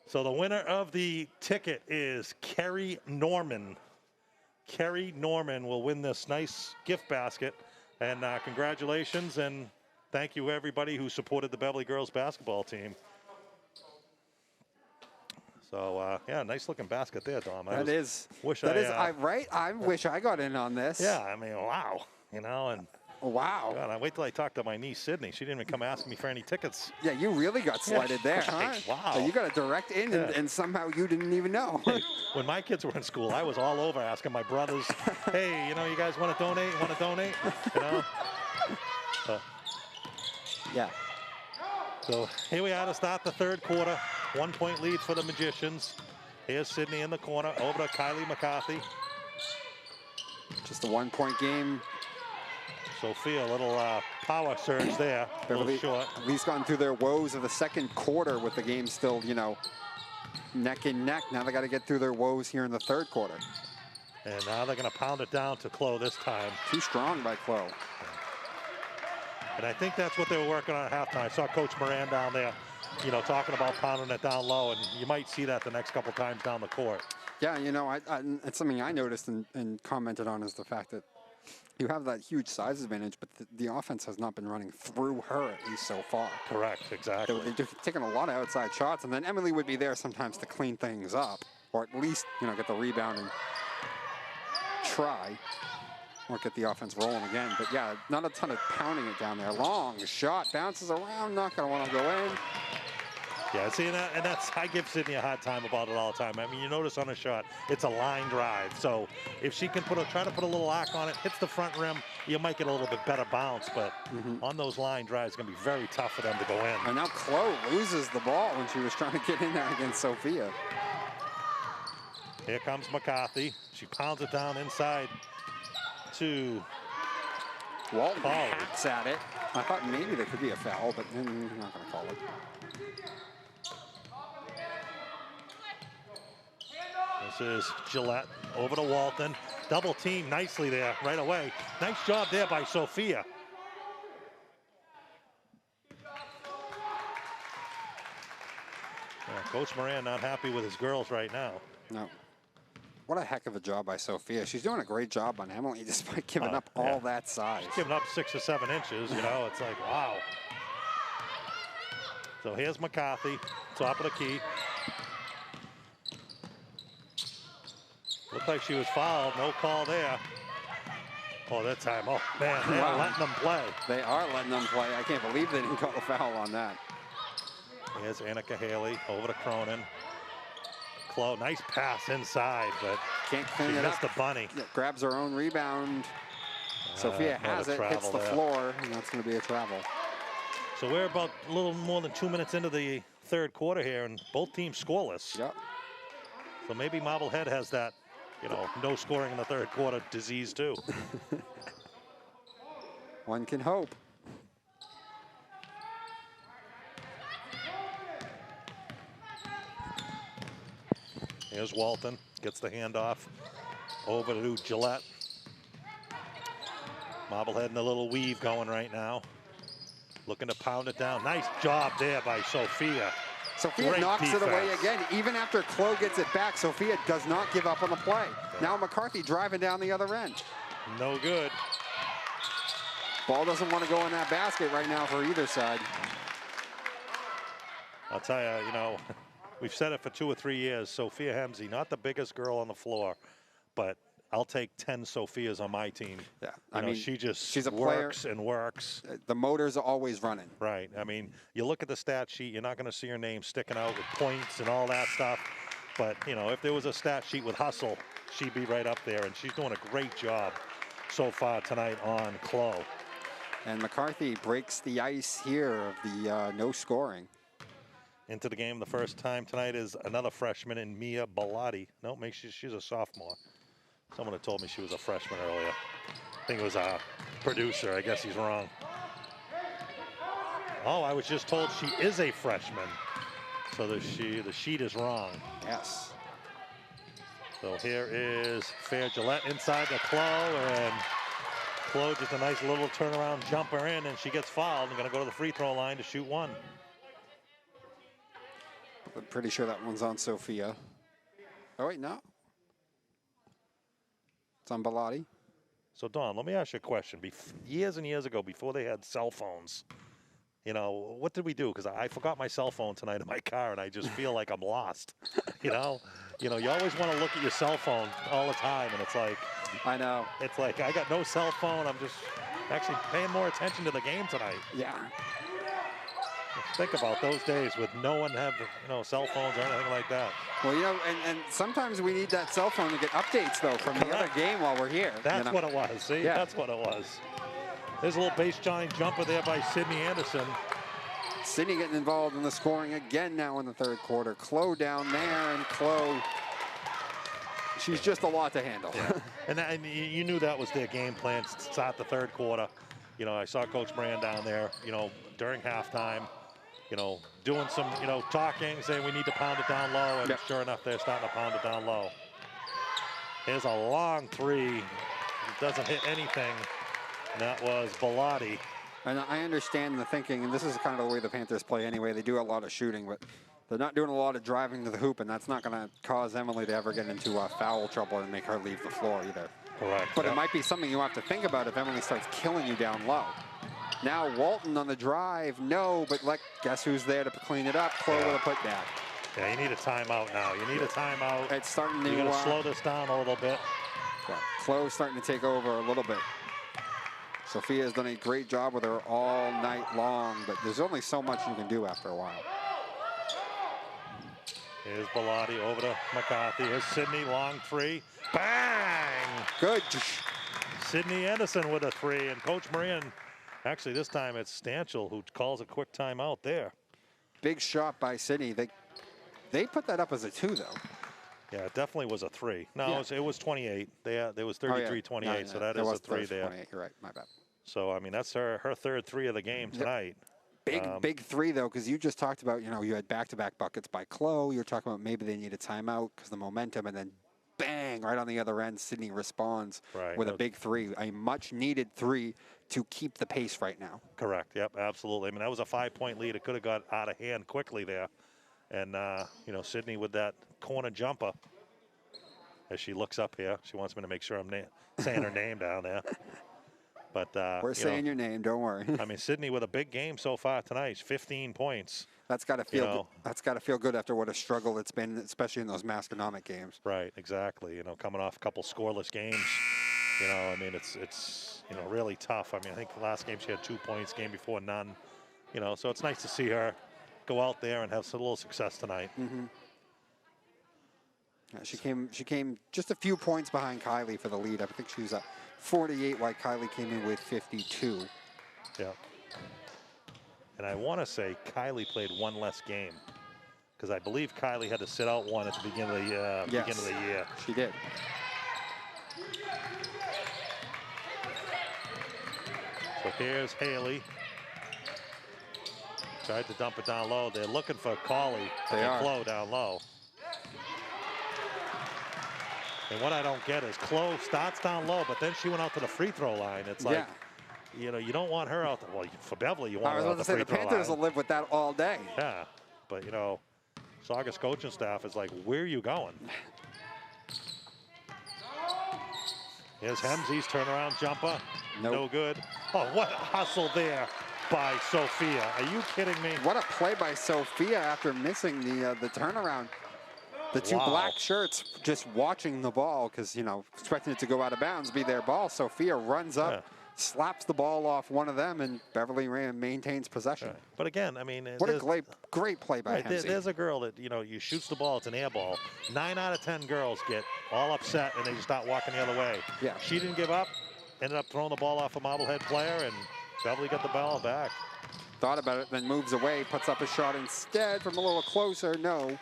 So the winner of the ticket is Kerry Norman. Kerry Norman will win this nice gift basket, and congratulations, and thank you everybody who supported the Beverly girls basketball team. So yeah, nice looking basket there, Dom. I wish I got in on this. Yeah, I mean, wow, you know, and Oh, wow. God, I wait till I talk to my niece, Sydney. She didn't even come ask me for any tickets. Yeah, you really got slighted there, huh? Wow. So you got a direct in, and somehow you didn't even know. Hey, when my kids were in school, I was all over asking my brothers, hey, you know, you guys want to donate? Want to donate? You know? Yeah. So here we are to start the third quarter. 1-point lead for the Magicians. Here's Sydney in the corner, over to Kylie McCarthy. Just a 1-point game. Sophia, a little power surge there, a little short. At least gotten through their woes of the second quarter with the game still, you know, neck and neck. Now they got to get through their woes here in the third quarter. And now they're going to pound it down to Chloe this time. Too strong by Chloe. And I think that's what they were working on at halftime. I saw Coach Moran down there, you know, talking about pounding it down low, and you might see that the next couple times down the court. Yeah, you know, it's something I noticed and commented on is the fact that you have that huge size advantage, but the offense has not been running through her, at least so far. Correct, exactly. They're taking a lot of outside shots, and then Emily would be there sometimes to clean things up, or at least, you know, get the rebound and try, or get the offense rolling again. But yeah, not a ton of pounding it down there. Long shot, bounces around, not going to want to go in. Yeah, see, and that's, I give Sydney a hard time about it all the time. I mean, you notice on a shot, it's a line drive. So if she can try to put a little arc on it, hits the front rim, you might get a little bit better bounce. But on those line drives, it's going to be very tough for them to go in. And now Chloe loses the ball when she was trying to get in there against Sophia. Here comes McCarthy. She pounds it down inside to Walton hacks at it. I thought maybe there could be a foul, but then I'm not going to call it. This is Gillette over to Walton. Double team nicely there right away. Nice job there by Sophia. Yeah, Coach Moran not happy with his girls right now. No. What a heck of a job by Sophia. She's doing a great job on Emily despite giving up all that size. She's giving up 6 or 7 inches, you know, it's like, wow. So here's McCarthy, top of the key. Looked like she was fouled, no call there. Oh, that time, oh man, they're letting them play. They are letting them play. I can't believe they didn't call a foul on that. Here's Annika Haley over to Cronin. Chloe, nice pass inside, but can't clean it up. Missed the bunny. Yeah, grabs her own rebound. Sophia has it, hits the floor, and that's going to be a travel. So we're about a little more than 2 minutes into the third quarter here, and both teams scoreless. Yep. So maybe Marblehead has that, you know, no scoring in the third quarter disease too. One can hope. Here's Walton, gets the handoff over to Gillette. Marblehead in a little weave going right now. Looking to pound it down. Nice job there by Sophia. Sophia Great knocks defense. it away again. Even after Chloe gets it back, Sophia does not give up on the play. Now McCarthy driving down the other end. No good. Ball doesn't want to go in that basket right now for either side. I'll tell you, you know, we've said it for 2 or 3 years. Sophia Hemsey, not the biggest girl on the floor, but I'll take 10 Sophias on my team. Yeah, I mean, she's a works and works. The motors are always running. Right. I mean, you look at the stat sheet, you're not going to see her name sticking out with points and all that stuff. But, you know, if there was a stat sheet with hustle, she'd be right up there. And she's doing a great job so far tonight on Chloe. And McCarthy breaks the ice here of the no scoring. Into the game the first time tonight is another freshman in Mia Bellotti. No, she's a sophomore. Someone had told me she was a freshman earlier. I think it was a producer. I guess he's wrong. Oh, I was just told she is a freshman. So the sheet is wrong. Yes. So here is Fair Gillette inside the Chloe, and Chloe just a nice little turnaround jumper in, and she gets fouled and going to go to the free throw line to shoot one. I'm pretty sure that one's on Sophia. Oh, wait, no. It's on Bellotti. So, Don, let me ask you a question. Years and years ago, before they had cell phones, you know, what did we do? Because I forgot my cell phone tonight in my car, and I just feel like I'm lost. You know, you always want to look at your cell phone all the time, and it's like, I know. It's like I got no cell phone. I'm just actually paying more attention to the game tonight. Yeah. Think about those days with no one have, cell phones or anything like that. Well, and sometimes we need that cell phone to get updates, though, from the other game while we're here. That's what it was. See, yeah. That's what it was. There's a little baseline jumper there by Sydney Anderson. Sydney getting involved in the scoring again now in the third quarter. Chloe down there, and Chloe, she's just a lot to handle. Yeah. and you knew that was their game plan to start the third quarter. I saw Coach Moran down there, during halftime, doing some, talking, saying we need to pound it down low, and sure enough, they're starting to pound it down low. Here's a long three. It doesn't hit anything. And that was Bellotti. And I understand the thinking, and this is kind of the way the Panthers play anyway. They do a lot of shooting, but they're not doing a lot of driving to the hoop, and that's not going to cause Emily to ever get into foul trouble and make her leave the floor either. Correct. But it might be something you have to think about if Emily starts killing you down low. Now Walton on the drive, no, but guess who's there to clean it up? Chloe with a putback. Yeah, you need a timeout now. You need a timeout. It's starting to. You're going to slow this down a little bit. Yeah, Chloe's starting to take over a little bit. Sophia's done a great job with her all night long, but there's only so much you can do after a while. Here's Bellotti over to McCarthy. Here's Sydney, long three. Bang! Good. Sydney Anderson with a three, and Coach Moran, actually this time it's Stanchel who calls a quick timeout there. Big shot by Sydney. They put that up as a 2, though. Yeah, it definitely was a 3. No, it was 28. There was 33-28, so that is a 3 there. You're right, my bad. So, I mean, that's her third 3 of the game tonight. Big 3, though, because you just talked about, you had back-to-back buckets by Chloe. You're talking about maybe they need a timeout because the momentum, and then bang, right on the other end, Sydney responds with a big 3, a much-needed 3 to keep the pace right now. Correct, yep, absolutely. I mean, that was a 5-point lead. It could have got out of hand quickly there. And, Sydney with that corner jumper as she looks up here. She wants me to make sure I'm saying her name down there. But we're saying your name, don't worry. I mean, Sydney with a big game so far tonight, 15 points. That's got to feel that's got to feel good after what a struggle it's been, especially in those Masconomic games. Right, exactly. Coming off a couple scoreless games. I mean, it's really tough. I mean, I think the last game she had 2 points, game before none. So it's nice to see her go out there and have a little success tonight. Mm-hmm. Yeah, she came just a few points behind Kylie for the lead. I think she was at 48, while Kylie came in with 52. Yeah. And I want to say Kylie played one less game because I believe Kylie had to sit out one at the beginning of the beginning of the year. She did. So here's Haley. Tried to dump it down low. They're looking for Cauley. They are. Chloe down low. And what I don't get is Chloe starts down low, but then she went out to the free throw line. It's like, you don't want her out there. Well, for Beverly, you want her out the free throw line. The Panthers will live with that all day. Yeah, but, Saugus coaching staff is like, where are you going? Here's Hemsey's turnaround jumper. Nope. No good. Oh, what a hustle there by Sophia. Are you kidding me? What a play by Sophia after missing the turnaround. The two black shirts just watching the ball because, expecting it to go out of bounds, be their ball. Sophia runs up, slaps the ball off one of them, and Beverly maintains possession. Right. But again, I mean, what a great play by Hemsey. There's a girl that, you shoots the ball, it's an air ball. 9 out of 10 girls get all upset and they just start walking the other way. Yeah. She didn't give up, ended up throwing the ball off a Marblehead player, and Beverly got the ball back. Thought about it, then moves away, puts up a shot instead from a little closer. No.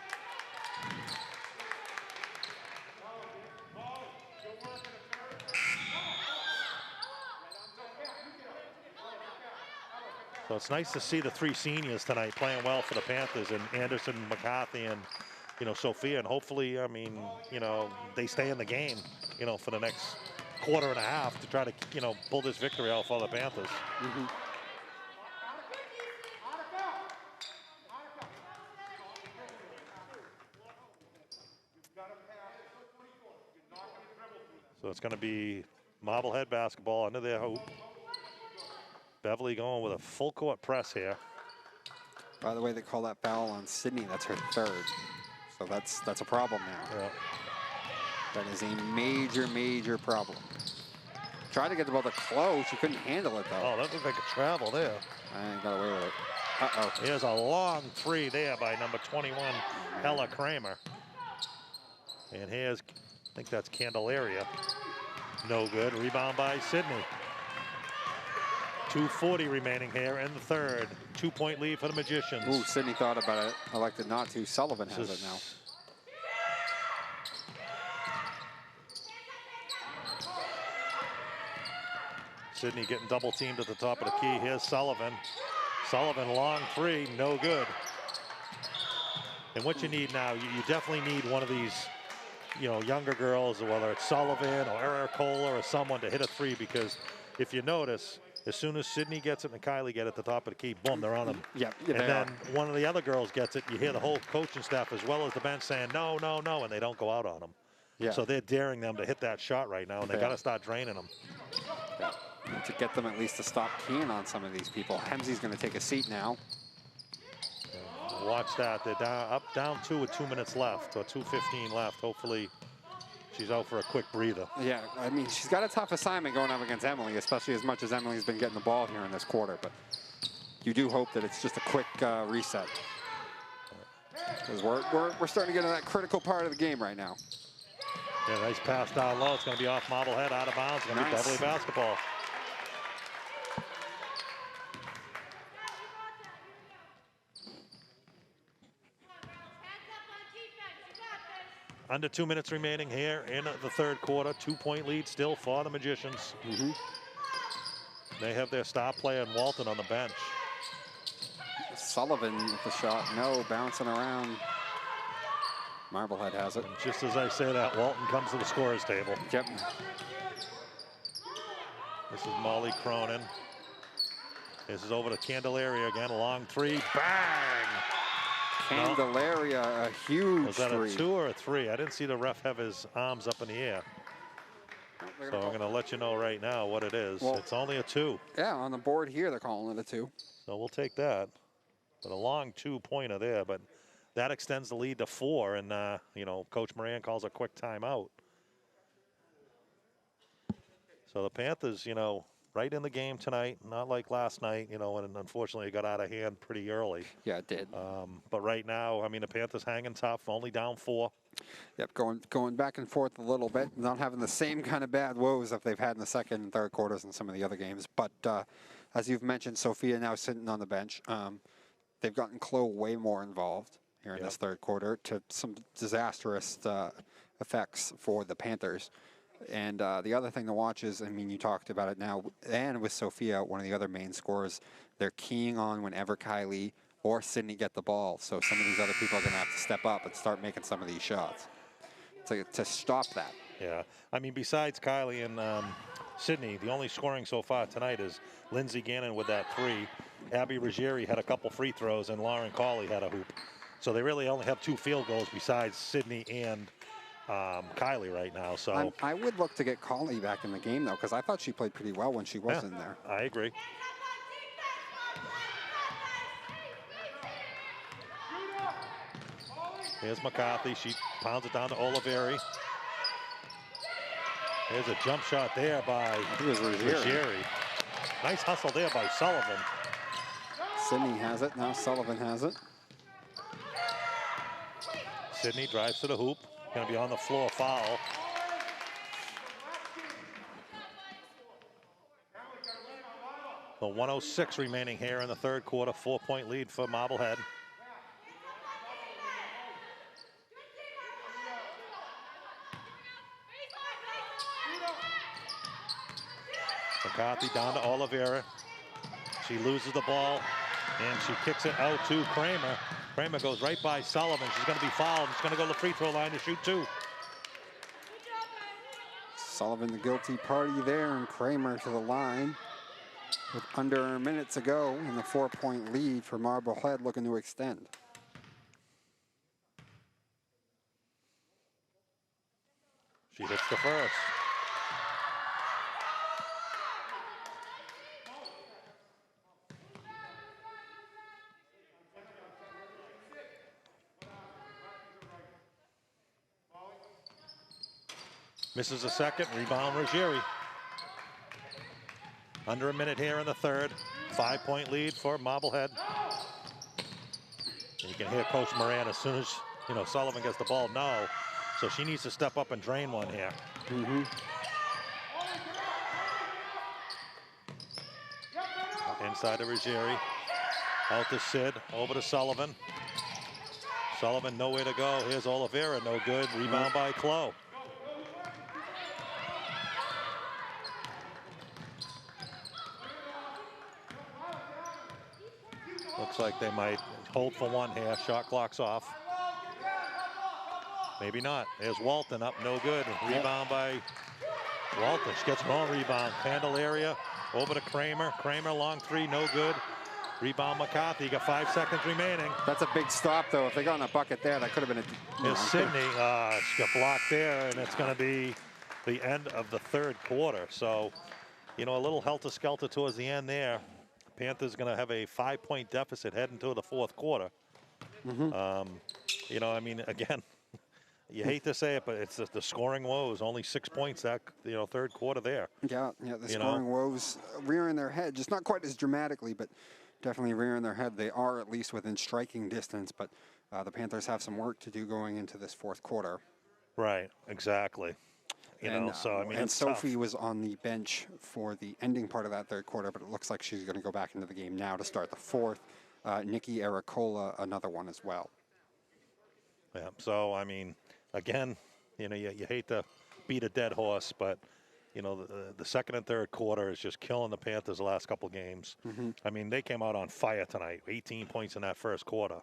So it's nice to see the 3 seniors tonight playing well for the Panthers, and Anderson, McCarthy, and Sophia, and hopefully, I mean, they stay in the game, for the next quarter and a half to try to, pull this victory out for the Panthers. Mm-hmm. So it's going to be Marblehead basketball under their hoop. Beverly going with a full court press here. By the way, they call that foul on Sydney. That's her 3rd. So that's a problem now. Yeah. That is a major, major problem. Tried to get the ball to close. She couldn't handle it, though. Oh, that looked like a travel there. I got away with it. Uh-oh. Here's a long three there by number 21, Ella Kramer. And here's, I think that's Candelaria. No good. Rebound by Sydney. 2:40 remaining here in the third. 2-point lead for the Magicians. Ooh, Sydney thought about it. Elected not to. Sullivan has it now. Sydney getting double teamed at the top of the key. Here's Sullivan. Sullivan, long three, no good. And what you need now, you definitely need one of these, you know, younger girls, whether it's Sullivan or Ericola or someone to hit a three, because if you notice, as soon as Sydney gets it and Kylie get it at the top of the key, boom, they're on them. Yeah, and then one of the other girls gets it, you hear the whole coaching staff as well as the bench saying, no, no, no, and they don't go out on them. Yeah. So they're daring them to hit that shot right now, and they got to start draining them. Yeah. To get them at least to stop keying on some of these people. Hemsey's going to take a seat now. Watch that. They're down 2 with 2 minutes left, or 2:15 left. Hopefully she's out for a quick breather. Yeah, I mean, she's got a tough assignment going up against Emily, especially as much as Emily's been getting the ball here in this quarter. But you do hope that it's just a quick reset. Because we're starting to get into that critical part of the game right now. Yeah, nice pass down low. It's going to be off Marblehead, out of bounds. It's going to be Beverly basketball. Under 2 minutes remaining here in the third quarter. 2-point lead still for the Magicians. They have their star player in Walton on the bench. Sullivan with the shot. No, bouncing around. Marblehead has it. And just as I say that, Walton comes to the scorer's table. Yep. This is Molly Cronin. This is over to Candelaria again. A long three. Bang! Candelaria, a huge Was that three. a 2 or a 3? I didn't see the ref have his arms up in the air. So I'm going to let you know right now what it is. Well, it's only a 2. Yeah, on the board here, they're calling it a 2. So we'll take that. But a long 2-pointer there. But that extends the lead to 4. And, you know, Coach Moran calls a quick timeout. So the Panthers, you know, right in the game tonight, not like last night, you know, and unfortunately it got out of hand pretty early. Yeah, it did. But right now, I mean, the Panthers hanging tough, only down 4. Yep, going back and forth a little bit, not having the same kind of bad woes that they've had in the second and third quarters in some of the other games. But as you've mentioned, Sophia now sitting on the bench. They've gotten Chloe way more involved here in this third quarter, to some disastrous effects for the Panthers. And the other thing to watch is, I mean, you talked about it now, and with Sophia, one of the other main scorers, they're keying on whenever Kylie or Sydney get the ball. So some of these other people are going to have to step up and start making some of these shots to stop that. Yeah, I mean, besides Kylie and Sydney, the only scoring so far tonight is Lindsay Gannon with that 3. Abby Ruggieri had a couple free throws, and Lauren Cawley had a hoop. So they really only have 2 field goals besides Sydney and Kylie right now. So I would look to get Cawley back in the game, though, because I thought she played pretty well when she was in there. I agree. Here's McCarthy. She pounds it down to Oliveri. There's a jump shot there by Ruggieri. Nice hustle there by Sullivan. Sydney has it. Now Sullivan has it. Sydney drives to the hoop. Going to be on the floor, foul. The 1:06 remaining here in the third quarter. 4-point lead for Marblehead. McCarthy down to Oliveira. She loses the ball, and she kicks it out to Kramer. Kramer goes right by Sullivan. She's going to be fouled. She's going to go to the free throw line to shoot 2. Sullivan the guilty party there, and Kramer to the line with under a minute to go in the 4-point lead for Marblehead, looking to extend. She hits the first. Misses a second, rebound Ruggieri. Under a minute here in the third. 5-point lead for Marblehead. And you can hear Coach Moran as soon as, Sullivan gets the ball. No. So she needs to step up and drain one here. Inside to Ruggieri. Out to Sid. Over to Sullivan. Sullivan nowhere to go. Here's Oliveira. No good. Rebound by Clough. Looks like they might hold for one here. Shot clock's off. Maybe not. There's Walton up. No good. Rebound by Walton. She gets her own rebound. Candelaria over to Kramer. Kramer long three. No good. Rebound McCarthy. Got 5 seconds remaining. That's a big stop, though. If they got in a bucket there, that could have been a... Here's Sydney. She got blocked there, and it's going to be the end of the third quarter. So, a little helter-skelter towards the end there. Panthers going to have a 5-point deficit heading to the fourth quarter. Again, you hate to say it, but it's the scoring woes. Only 6 points that third quarter there. Yeah, the scoring woes rearing their head, just not quite as dramatically, but definitely rearing their head. They are at least within striking distance, but the Panthers have some work to do going into this fourth quarter. Right, exactly. And Sophie tough. was on the bench for the ending part of that third quarter, but it looks like she's going to go back into the game now to start the fourth. Nikki Aracola, another one as well. Yeah, so, again, you hate to beat a dead horse, but, the second and third quarter is just killing the Panthers the last couple games. They came out on fire tonight. 18 points in that first quarter.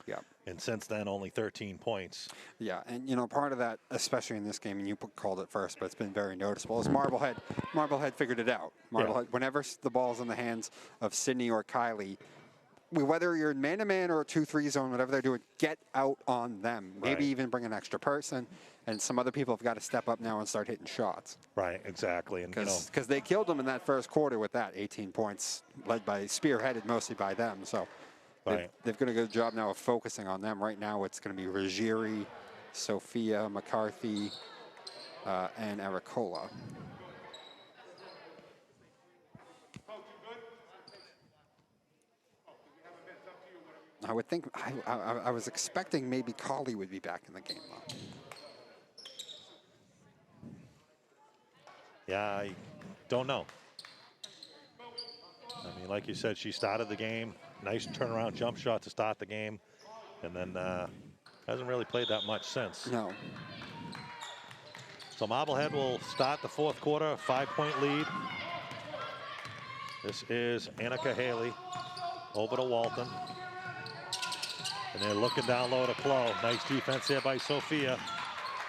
Yeah. And since then, only 13 points. Yeah, and part of that, especially in this game, and you called it first, but it's been very noticeable, is Marblehead. Marblehead figured it out. Whenever the ball's in the hands of Sydney or Kylie, whether you're in man-to-man or a 2-3 zone, whatever they're doing, get out on them. Maybe even bring an extra person, and some other people have got to step up now and start hitting shots. Right, exactly. And because they killed them in that first quarter with that 18 points, spearheaded mostly by them. So. They've got a good job now of focusing on them. Right now, it's going to be Ruggieri, Sophia, McCarthy, and Aracola. I would think, I was expecting maybe Colley would be back in the game, though. Yeah, I don't know. Like you said, she started the game. Nice turnaround jump shot to start the game. And then hasn't really played that much since. No. So Marblehead will start the fourth quarter, 5-point lead. This is Annika Haley over to Walton. And they're looking down low to Clough. Nice defense there by Sophia.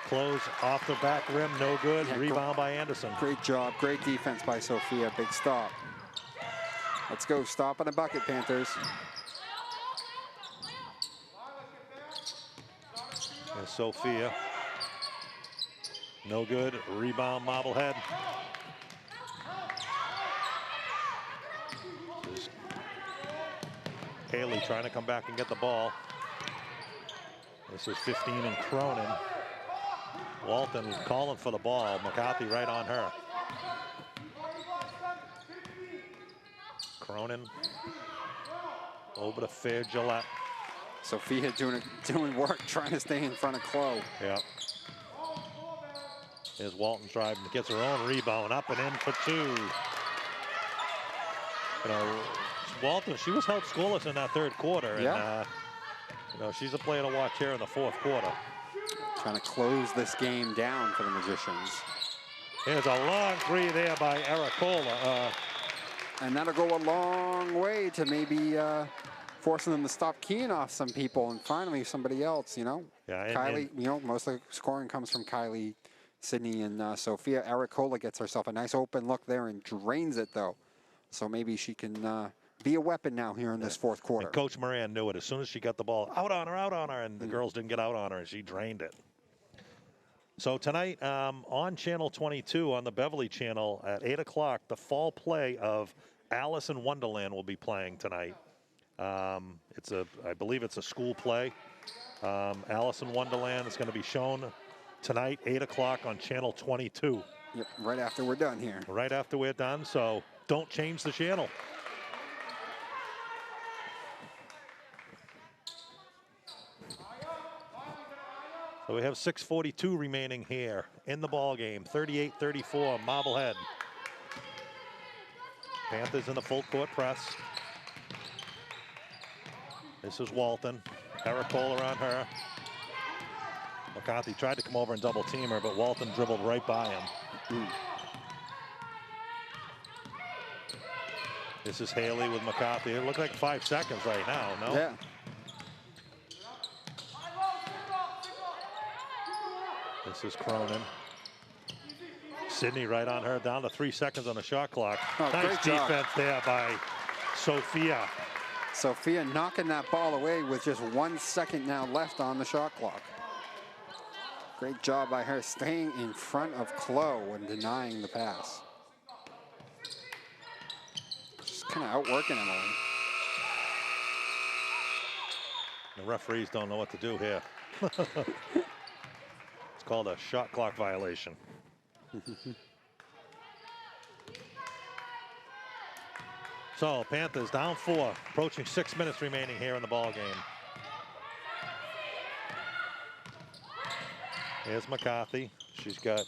Close off the back rim, no good. Rebound by Anderson. Great job, great defense by Sophia, big stop. Let's go, stop on the bucket, Panthers. And Sophia. No good, rebound Marblehead. This is Haley trying to come back and get the ball. This is 15 and Cronin. Walton calling for the ball. McCarthy right on her. Cronin over to Fair Gillette. Sophia doing work, trying to stay in front of Clough. Yeah. Here's Walton driving, gets her own rebound, up and in for two. Walton, she was held scoreless in that third quarter, and she's a player to watch here in the fourth quarter. Trying to close this game down for the Magicians. Here's a long three there by Aracola. And that'll go a long way to maybe forcing them to stop keying off some people and finally somebody else, Yeah, Kylie, most of the scoring comes from Kylie, Sydney, and Sophia. Aracola gets herself a nice open look there and drains it, though. So maybe she can be a weapon now here in this fourth quarter. And Coach Moran knew it. As soon as she got the ball, out on her, and the girls didn't get out on her, and she drained it. So tonight on Channel 22 on the Beverly channel at 8 o'clock, the fall play of Alice in Wonderland will be playing tonight. I believe it's a school play. Alice in Wonderland is going to be shown tonight, 8 o'clock on Channel 22. Yep, right after we're done here. Right after we're done, so don't change the channel. So we have 6:42 remaining here in the ball game. 38-34, Marblehead. Panthers in the full court press. This is Walton. Ericola on her. McCarthy tried to come over and double team her, but Walton dribbled right by him. This is Haley with McCarthy. It looked like 5 seconds right now, no? Yeah. This is Cronin. Sydney right on her, down to 3 seconds on the shot clock. Oh, nice defense there by Sophia. Sophia knocking that ball away with just 1 second now left on the shot clock. Great job by her staying in front of Chloe and denying the pass. Just kind of outworking Emily. The referees don't know what to do here. It's called a shot clock violation. So Panthers down 4, approaching 6 minutes remaining here in the ball game. Here's McCarthy. She's got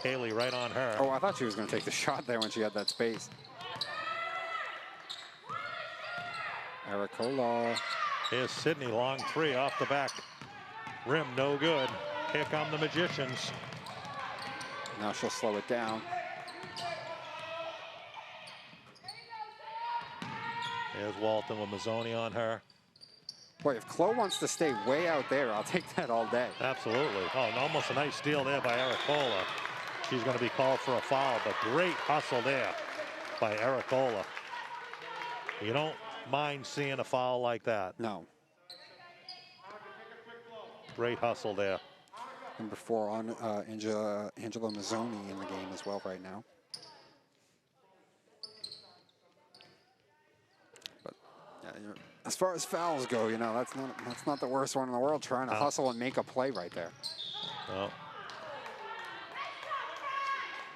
Haley right on her. Oh, I thought she was going to take the shot there when she had that space. Ericola. Here's Sydney, long 3 off the back rim, no good. Here come the Magicians. Now she'll slow it down. There's Walton with Mazzoni on her. Boy, if Chloe wants to stay way out there, I'll take that all day. Absolutely. Oh, and almost a nice steal there by Ericola. She's going to be called for a foul, but great hustle there by Ericola. You don't mind seeing a foul like that. No. Great hustle there. Number 4 on Angela Mazzoni in the game as well right now. But yeah, as far as fouls go, you know, that's not the worst one in the world. Trying to hustle and make a play right there. Well,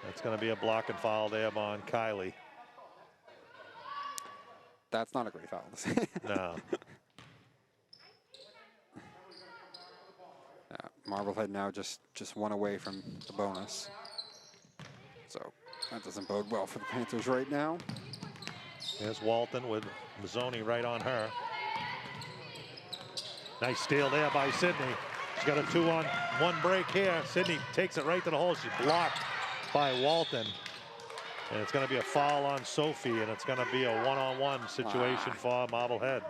that's going to be a block and foul there on Kylie. That's not a great foul. No. Marblehead now just 1 away from the bonus. So that doesn't bode well for the Panthers right now. There's Walton with Mazzoni right on her. Nice steal there by Sydney. She's got a 2-on-1 break here. Sydney takes it right to the hole. She's blocked by Walton. And it's going to be a foul on Sophie, and it's going to be a 1-on-1 situation for Marblehead.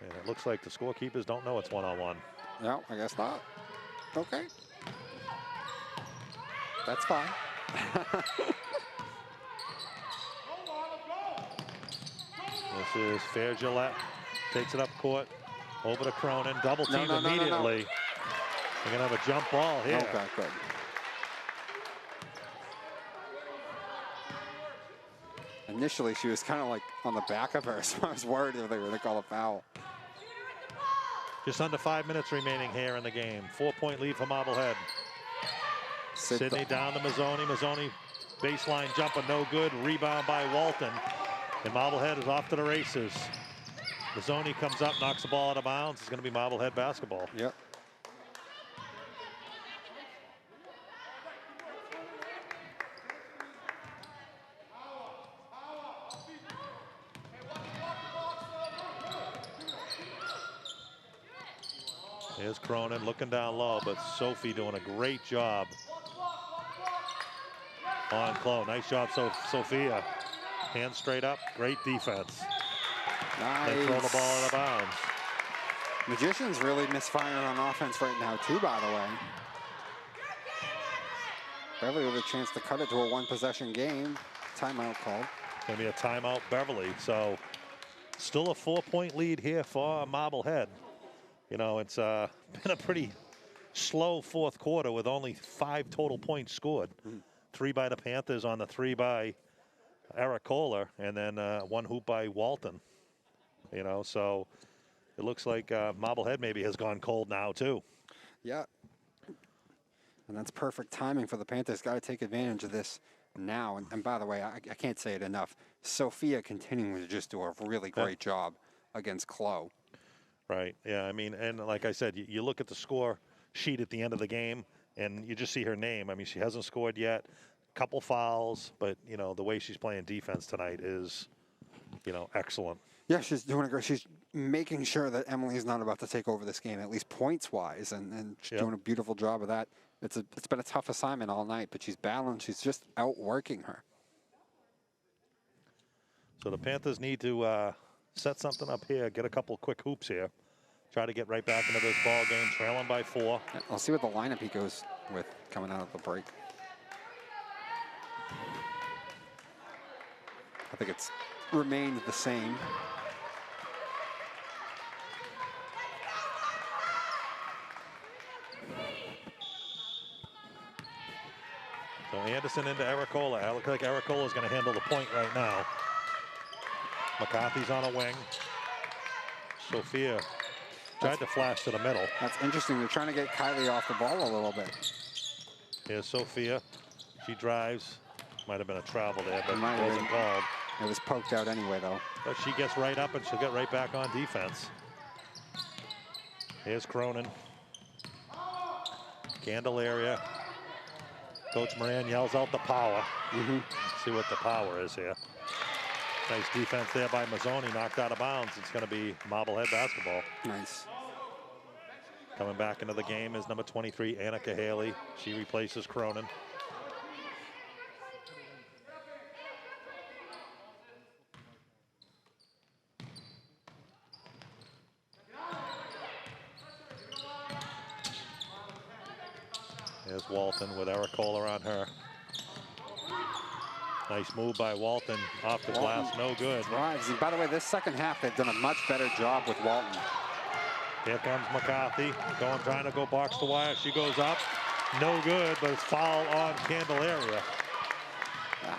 And it looks like the scorekeepers don't know it's 1-on-1. No, I guess not. Okay. That's fine. This is Fair Gillette. Takes it up court. Over to Cronin. Double team immediately. They're going to have a jump ball here. Okay, good. Initially, she was kind of like on the back of her, so I was worried if they were going to call a foul. Just under 5 minutes remaining here in the game. 4-point lead for Marblehead. Sydney down to Mazzoni. Mazzoni baseline jumper, no good. Rebound by Walton. And Marblehead is off to the races. Mazzoni comes up, knocks the ball out of bounds. It's going to be Marblehead basketball. Yep. Here's Cronin looking down low, but Sophie doing a great job on Chloe. Nice job, Sophia. Hands straight up. Great defense. Nice. They throw the ball out of bounds. Magicians really misfiring on offense right now, too, by the way. Beverly with a chance to cut it to a 1-possession game. Timeout called. Going to be a timeout, Beverly. So still a 4-point lead here for Marblehead. You know, it's been a pretty slow fourth quarter with only 5 total points scored. 3 by the Panthers on the 3 by Ericola, and then 1 hoop by Walton. You know, so it looks like Marblehead maybe has gone cold now too. Yeah. And that's perfect timing for the Panthers. Got to take advantage of this now. And by the way, I can't say it enough. Sophia continuing to just do a really great job against Chloe. Right. Yeah. I mean, and like I said, you look at the score sheet at the end of the game, and you just see her name. I mean, she hasn't scored yet. Couple fouls, but you know the way she's playing defense tonight is, you know, excellent. Yeah, she's doing a great. She's making sure that Emily's not about to take over this game, at least points wise, and she's doing a beautiful job of that. It's been a tough assignment all night, but she's balanced. She's just outworking her. So the Panthers need to set something up here, get a couple quick hoops here, try to get right back into this ball game, trailing by 4. Yeah, I'll see what the lineup he goes with coming out of the break. I think it's remained the same. So Anderson into Ericola. I look like Ericola is going to handle the point right now. McCarthy's on a wing. Sophia tried to flash to the middle. That's interesting. They're trying to get Kylie off the ball a little bit. Here's Sophia. She drives. Might have been a travel there, but it Might have wasn't been. called. It was poked out anyway, though. But she gets right up and she'll get right back on defense. Here's Cronin. Candelaria. Coach Moran yells out the power. See what the power is here. Nice defense there by Mazzoni, knocked out of bounds. It's going to be Marblehead basketball. Nice. Coming back into the game is number 23, Annika Haley. She replaces Cronin. There's Walton with Ericola on her. Nice move by Walton off the glass, no good. Drives. And by the way, this second half, they've done a much better job with Walton. Here comes McCarthy, trying to go box to wire. She goes up, no good, but it's foul on Candelaria.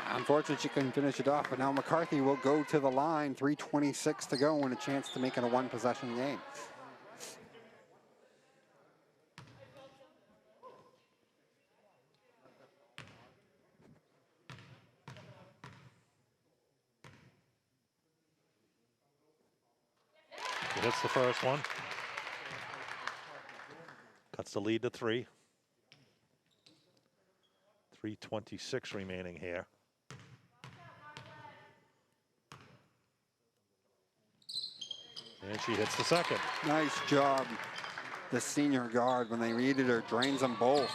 Unfortunately, she couldn't finish it off, but now McCarthy will go to the line. 3:26 to go and a chance to make it a one-possession game. Hits the first one. Cuts the lead to 3. 3:26 remaining here. And she hits the second. Nice job. The senior guard, when they needed her, drains them both.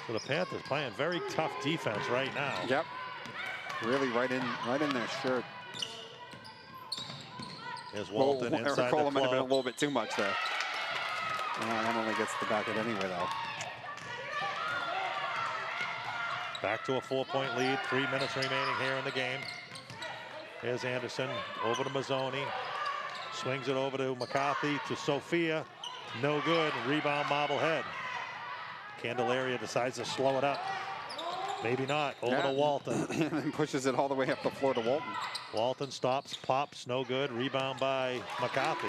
So the Panthers playing very tough defense right now. Yep. Really right in their shirt. Here's Walton inside Ericola the might have been a club. little bit too much there. Emily gets the back it anyway, though. Back to a 4-point lead. 3 minutes remaining here in the game. Here's Anderson over to Mazzoni. Swings it over to McCarthy to Sophia. No good. Rebound Marblehead. Candelaria decides to slow it up. Maybe not. Over to Walton. And then pushes it all the way up the floor to Walton. Walton stops, pops, no good. Rebound by McCarthy.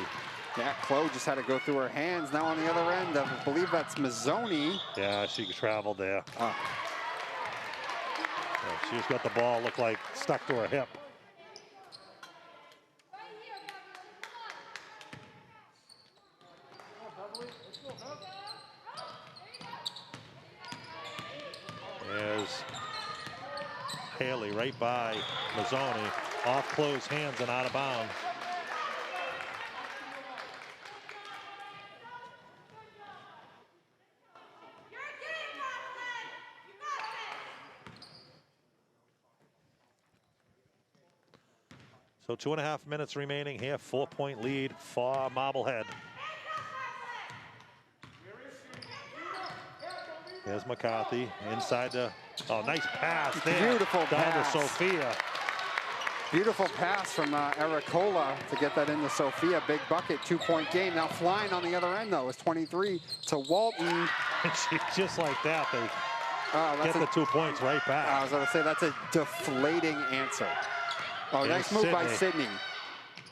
Yeah, Chloe just had to go through her hands. Now on the other end, I believe that's Mazzoni. Yeah, she traveled there. Oh. Yeah, she just got the ball, looked like stuck to her hip. There's Haley right by Mazzoni. Off closed hands and out of bounds. So 2.5 minutes remaining here. 4-point lead for Marblehead. There's McCarthy inside the, nice pass there. Beautiful down pass. to Sophia. Beautiful pass from Ericola to get that into Sophia. Big bucket, 2-point game. Now flying on the other end, though, is 23 to Walton. And she, just like that, they get the 2 points right back. I was going to say, that's a deflating answer. Oh, nice move by Sydney.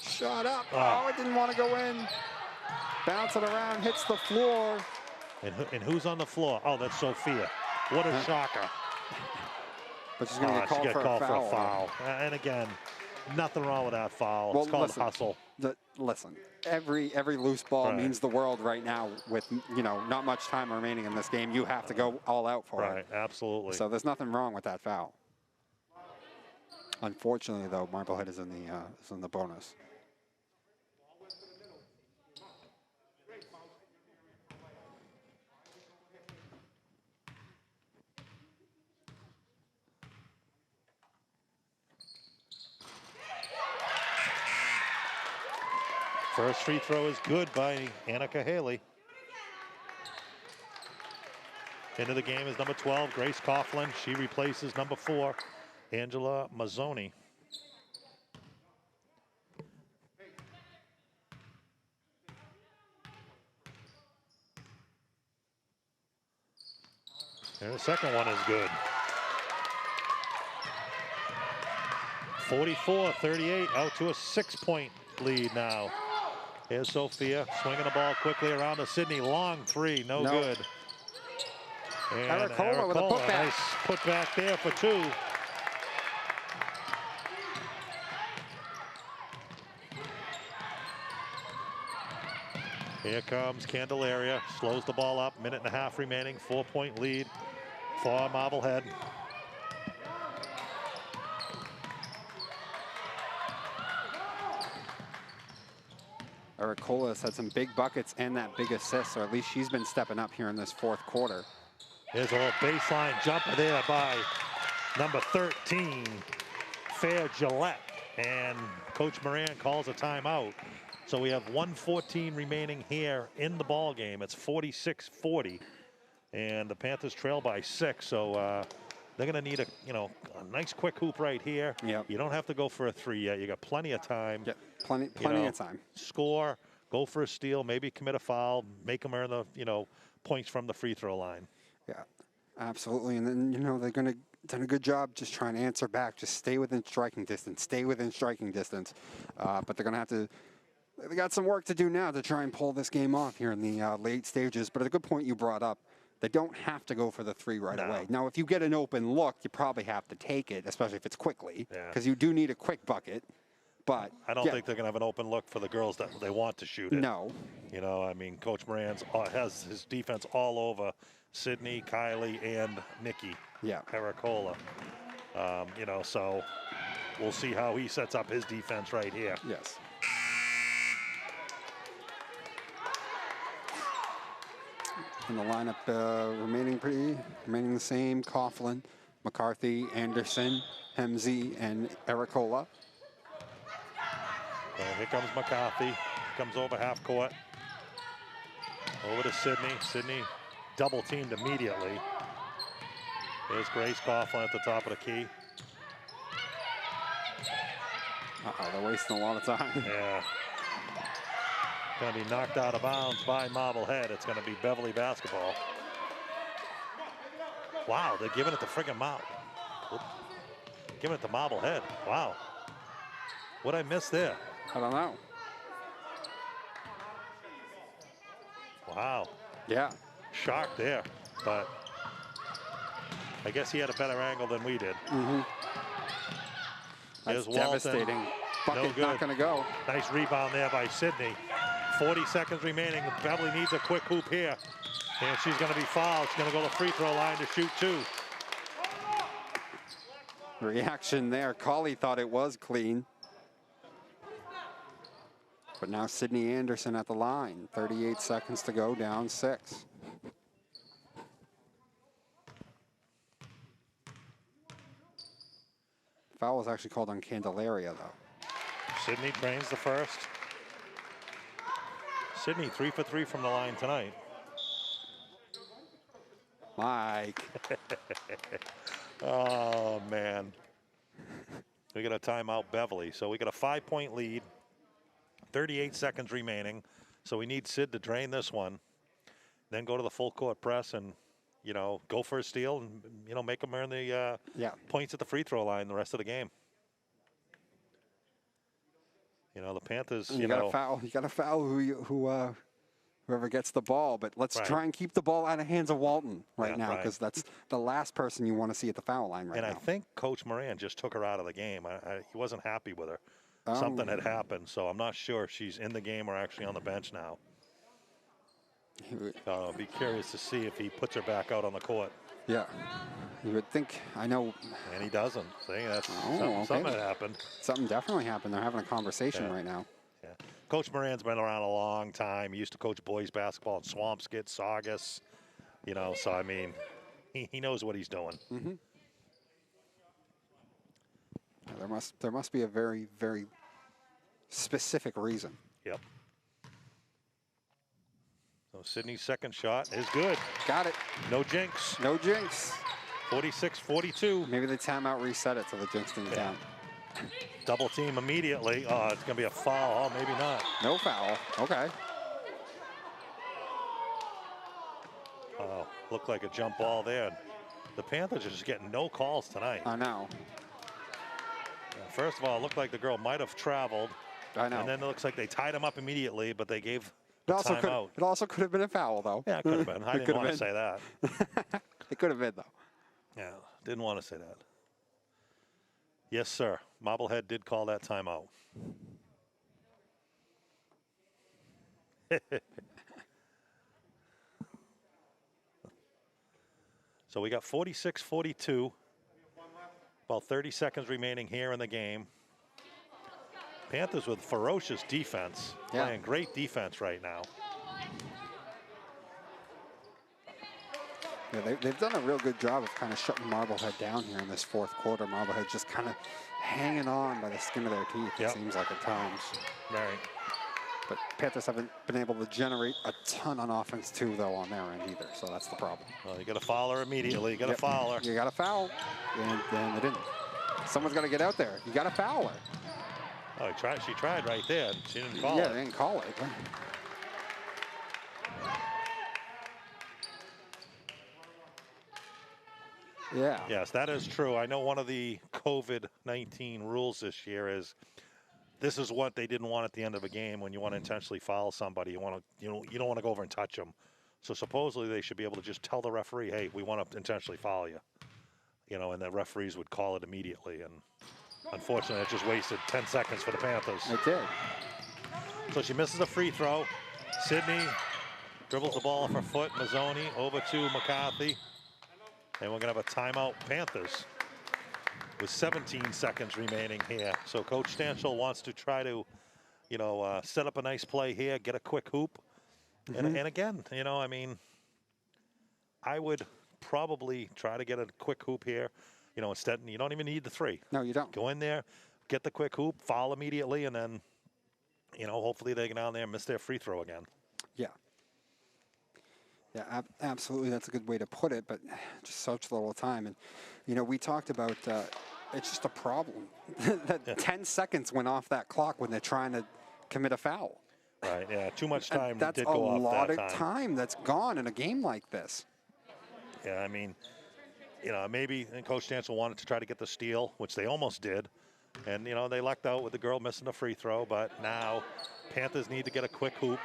Shot up. Oh, it didn't want to go in. Bounce it around, hits the floor. And who's on the floor? Oh, that's Sophia. What a shocker. But she's going to get called, for, a foul. And again, nothing wrong with that foul. Well, it's called hustle. Listen, every loose ball means the world right now with, not much time remaining in this game. You have to go all out for it. Right, absolutely. So there's nothing wrong with that foul. Unfortunately, though, Marblehead is in the bonus. First free throw is good by Annika Haley. Into the game is number 12, Grace Coughlin. She replaces number 4, Angela Mazzoni. And the second one is good. 44-38, out to a 6-point lead now. Here's Sophia swinging the ball quickly around to Sydney. Long three, no good. And Aracola with a putback. Nice putback there for 2. Here comes Candelaria, slows the ball up, 1.5 minutes remaining, 4-point lead for Marblehead. Aracola has had some big buckets and that big assist, or at least she's been stepping up here in this 4th quarter. There's a little baseline jumper there by number 13, Fair Gillette. And Coach Moran calls a timeout. So we have 1:14 remaining here in the ball game. It's 46-40. And the Panthers trail by 6. So they're going to need a nice quick hoop right here. Yep. You don't have to go for a 3 yet. You got plenty of time. Yep. Plenty of time. Score, go for a steal, maybe commit a foul, make them earn the points from the free throw line. Yeah, absolutely. And then they're going to done a good job just trying to answer back. Just stay within striking distance. Stay within striking distance. But they're going to have to. They got some work to do now to try and pull this game off here in the late stages. But a good point you brought up. They don't have to go for the 3 right away. Now, if you get an open look, you probably have to take it, especially if it's quickly, because you do need a quick bucket. But I don't think they're going to have an open look for the girls that they want to shoot it. No. I mean, Coach Moran has his defense all over Sydney, Kylie, and Nikki. Yeah. Aracola. So we'll see how he sets up his defense right here. Yes. And the lineup remaining the same: Coughlin, McCarthy, Anderson, Hemsey, and Aracola. So here comes McCarthy. Comes over half court. Over to Sydney. Sydney double teamed immediately. There's Grace Coughlin at the top of the key. They're wasting a lot of time. Yeah. Going to be knocked out of bounds by Marblehead. It's going to be Beverly basketball. Wow, they're giving it to friggin' giving it to Marblehead. Wow. What'd I miss there? I don't know. Wow. Yeah. Shocked there, but I guess he had a better angle than we did. Mm-hmm. That's devastating. Bucket not going to go. Nice rebound there by Sydney. 40 seconds remaining. Beverly needs a quick hoop here. And she's going to be fouled. She's going to go to the free throw line to shoot 2. Reaction there. Colley thought it was clean. But now Sydney Anderson at the line. 38 seconds to go, down 6. Foul was actually called on Candelaria, though. Sydney drains the first. Sydney 3 for 3 from the line tonight. Mike. Oh, man. We got a timeout, Beverly. So we got a 5-point lead. 38 seconds remaining. So we need Sid to drain this one. Then go to the full court press and, go for a steal and, make them earn the points at the free throw line the rest of the game. You know, the Panthers, You got to foul. You got to foul whoever gets the ball. But let's try and keep the ball out of hands of Walton now, because that's the last person you want to see at the foul line right now. And I think Coach Moran just took her out of the game. He wasn't happy with her. Something had happened, so I'm not sure if she's in the game or actually on the bench now. I'll be curious to see if he puts her back out on the court. Yeah, you would think. I know. And he doesn't. See, that's something had happened. Something definitely happened. They're having a conversation right now. Yeah. Coach Moran's been around a long time. He used to coach boys basketball in Swampscott, Saugus. You know, so I mean, he knows what he's doing. Mm-hmm. There must be a very, very specific reason. Yep. So Sydney's second shot is good. Got it. No jinx. No jinx. 46-42. Maybe the timeout reset it so the jinx didn't count. Double team immediately. Oh, it's going to be a foul. Oh, maybe not. No foul. Okay. Oh, looked like a jump ball there. The Panthers are just getting no calls tonight. I know. First of all, it looked like the girl might have traveled. I know. And then it looks like they tied him up immediately, but they gave It timeout. could have been a foul, though. Yeah, it could have been. I didn't want to say that. It could have been, though. Yeah, didn't want to say that. Yes, sir. Marblehead did call that timeout. So we got 46-42. About 30 seconds remaining here in the game. Panthers with ferocious defense. Playing great defense right now. Yeah, they've done a real good job of kind of shutting Marblehead down here in this fourth quarter. Marblehead just kind of hanging on by the skin of their teeth, it seems like at times. Right. But Panthers haven't been able to generate a ton on offense, too, though, on their end either. So that's the problem. Well, you got to foul her immediately. You got to foul her. You got to foul. And they didn't. Someone's got to get out there. You got to foul her. Oh, she tried right there. She didn't call it. Yeah, they didn't call it. Yeah. Yes, that is true. I know one of the COVID-19 rules this year is this is what they didn't want at the end of a game. When you want to intentionally foul somebody, you don't want to go over and touch them. So supposedly they should be able to just tell the referee, hey, we want to intentionally foul you. You know, and the referees would call it immediately. And unfortunately, it just wasted 10 seconds for the Panthers. It did. So she misses a free throw. Sydney dribbles the ball off her foot. Mazzoni over to McCarthy. And we're going to have a timeout, Panthers, with 17 seconds remaining here. So Coach Stanchel wants to try to, set up a nice play here, get a quick hoop. And again, I mean, I would probably try to get a quick hoop here. Instead, you don't even need the three. No, you don't. Go in there, get the quick hoop, foul immediately, and then, hopefully they get down there and miss their free throw again. Yeah. Yeah, absolutely. That's a good way to put it, but just such little time. And, we talked about it's just a problem that 10 seconds went off that clock when they're trying to commit a foul. Right, yeah, too much time did go off that time. That's a lot of time that's gone in a game like this. Yeah, I mean, maybe Coach Stancil wanted to try to get the steal, which they almost did. And, they lucked out with the girl missing a free throw, but now Panthers need to get a quick hoop.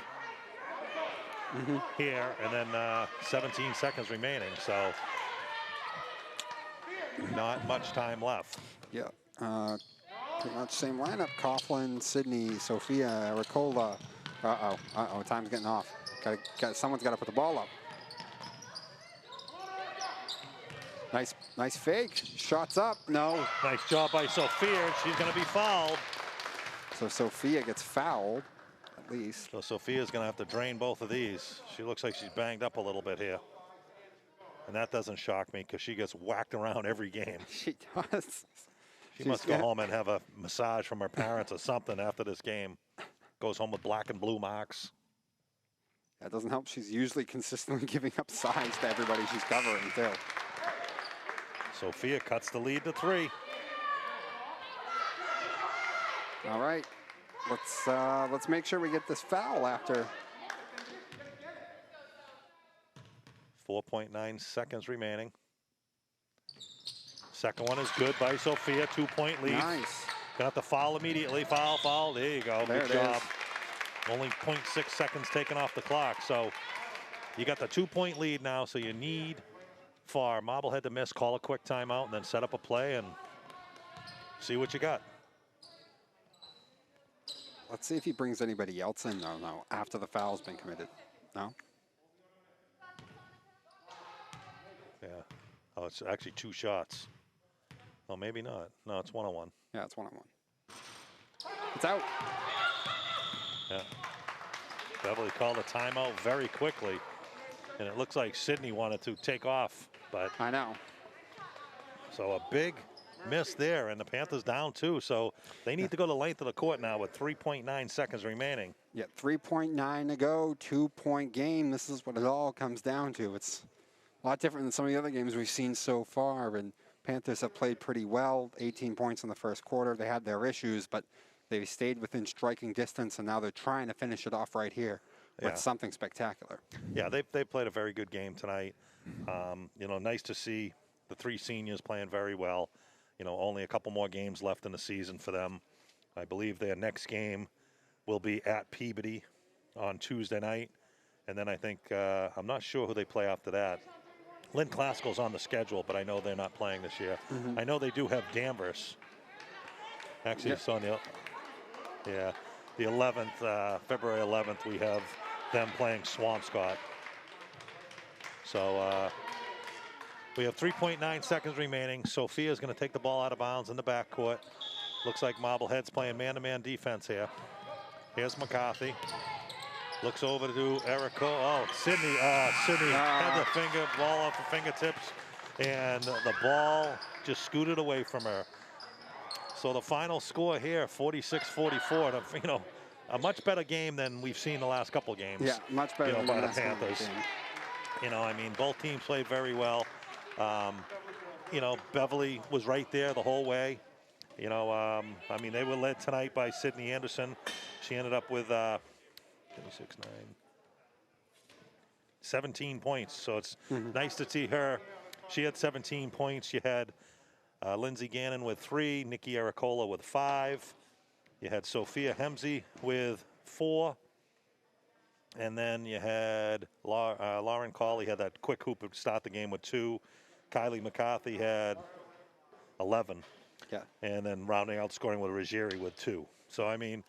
Here, and then 17 seconds remaining, so not much time left. Yeah, pretty much same lineup. Coughlin, Sydney, Sophia, Ricola. Time's getting off. Someone's got to put the ball up. Nice fake. Shots up. No. Nice job by Sophia. She's going to be fouled. So Sophia gets fouled. Least. So Sophia's going to have to drain both of these. She looks like she's banged up a little bit here. And that doesn't shock me because she gets whacked around every game. She does. She must go home and have a massage from her parents or something after this game. Goes home with black and blue marks. That doesn't help. She's usually consistently giving up size to everybody she's covering, too. Sophia cuts the lead to 3. All right. Let's make sure we get this foul after. 4.9 seconds remaining. Second one is good by Sophia. 2-point lead. Nice. Gonna have to foul immediately. Foul, foul. There you go. There Good it job. is. Only 0.6 seconds taken off the clock. So you got the 2-point lead now. So you need for Marblehead to miss, call a quick timeout, and then set up a play and see what you got. Let's see if he brings anybody else in. No, after the foul's been committed. No? Yeah. Oh, it's actually 2 shots. Oh, maybe not. No, it's 1-on-1. Yeah, it's 1-on-1. It's out. Yeah. Beverly called a timeout very quickly. And it looks like Sydney wanted to take off, but I know. so a big miss there, and the Panthers down 2. So they need to go the length of the court now with 3.9 seconds remaining. Yeah, 3.9 to go, 2-point game. This is what it all comes down to. It's a lot different than some of the other games we've seen so far, and Panthers have played pretty well. 18 points in the first quarter. They had their issues, but they stayed within striking distance, and now they're trying to finish it off right here with something spectacular. Yeah, they played a very good game tonight. You know, nice to see the 3 seniors playing very well. You know, only a couple more games left in the season for them. I believe their next game will be at Peabody on Tuesday night. And then I think, I'm not sure who they play after that. Lynn Classical's on the schedule, but I know they're not playing this year. I know they do have Danvers. Actually, it's on the 11th, February 11th, we have them playing Swampscott. So we have 3.9 seconds remaining. Sophia's going to take the ball out of bounds in the backcourt. Looks like Marblehead's playing man-to-man defense here. Here's McCarthy. Looks over to Eric Cole. Oh, Sydney. Sydney had the ball off the fingertips, and the ball just scooted away from her. So the final score here, 46-44. You know, a much better game than we've seen the last couple games. Yeah, much better than by the last Panthers. game. You know, I mean, both teams played very well. You know, Beverly was right there the whole way. You know, I mean, they were led tonight by Sydney Anderson. She ended up with 17 points. So it's nice to see her. She had 17 points. You had Lindsay Gannon with 3, Nikki Aracola with 5. You had Sophia Hemsey with 4. And then you had Lauren Cawley had that quick hoop to start the game with 2. Kylie McCarthy had 11. Yeah. And then rounding out scoring with Ruggieri with 2. So, I mean,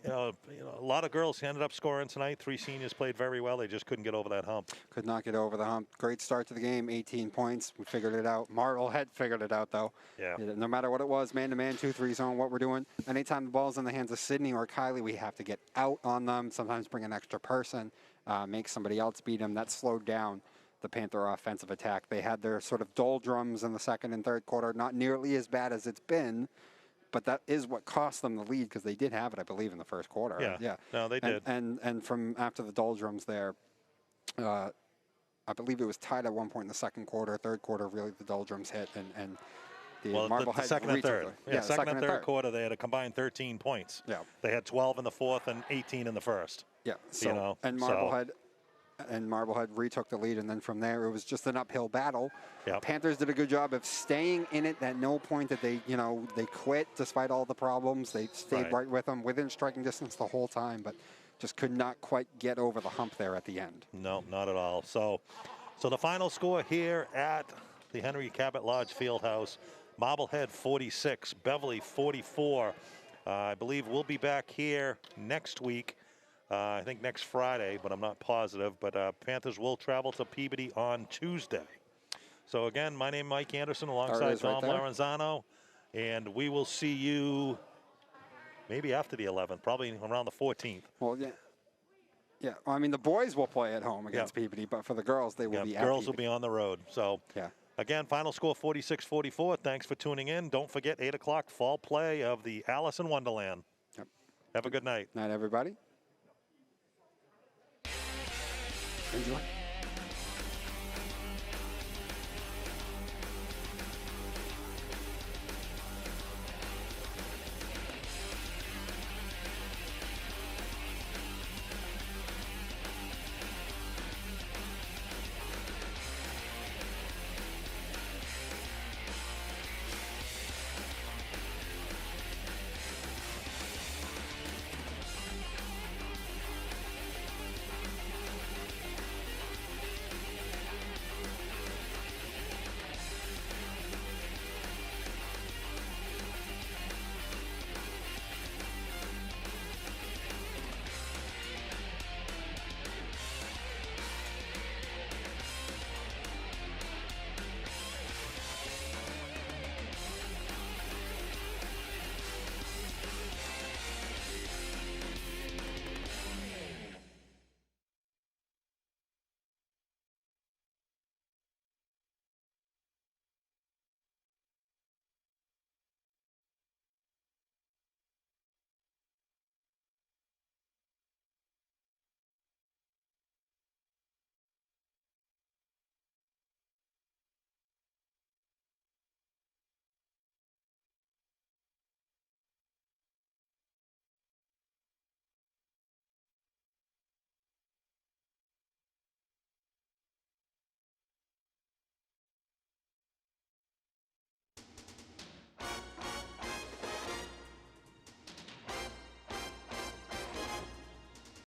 you know, a lot of girls ended up scoring tonight. 3 seniors played very well. They just couldn't get over that hump. Could not get over the hump. Great start to the game, 18 points. We figured it out. Marblehead figured it out, though. Yeah. No matter what it was, man-to-man, 2-3 zone, what we're doing. Anytime the ball's in the hands of Sydney or Kylie, we have to get out on them, sometimes bring an extra person, make somebody else beat them. That slowed down the Panther offensive attack. They had their sort of doldrums in the second and third quarter, not nearly as bad as it's been, but that is what cost them the lead because they did have it, I believe, in the first quarter. Yeah. No, they did. And from after the doldrums there, I believe it was tied at one point in the second quarter. Third quarter, really, the doldrums hit, and the Marblehead the second and third. Yeah, second and third quarter, they had a combined 13 points. Yeah. They had 12 in the fourth and 18 in the first. Yeah. So, you know, and Marblehead retook the lead, and then from there it was just an uphill battle. Yep. Panthers did a good job of staying in it. At no point that they quit despite all the problems. They stayed right with them within striking distance the whole time, but just could not quite get over the hump there at the end. No, not at all. So the final score here at the Henry Cabot Lodge Fieldhouse: Marblehead 46, Beverly 44. I believe we'll be back here next week. I think next Friday, but I'm not positive. But Panthers will travel to Peabody on Tuesday. So again, my name is Mike Anderson alongside Tom Lorenzano, and we will see you maybe after the 11th, probably around the 14th. Well, yeah. Yeah, well, I mean, the boys will play at home against Peabody, but for the girls, they will be at girls Peabody. will be on the road. So, again, final score 46-44. Thanks for tuning in. Don't forget, 8 o'clock, fall play of the Alice in Wonderland. Yep. Have a good night. Night, everybody. Enjoy.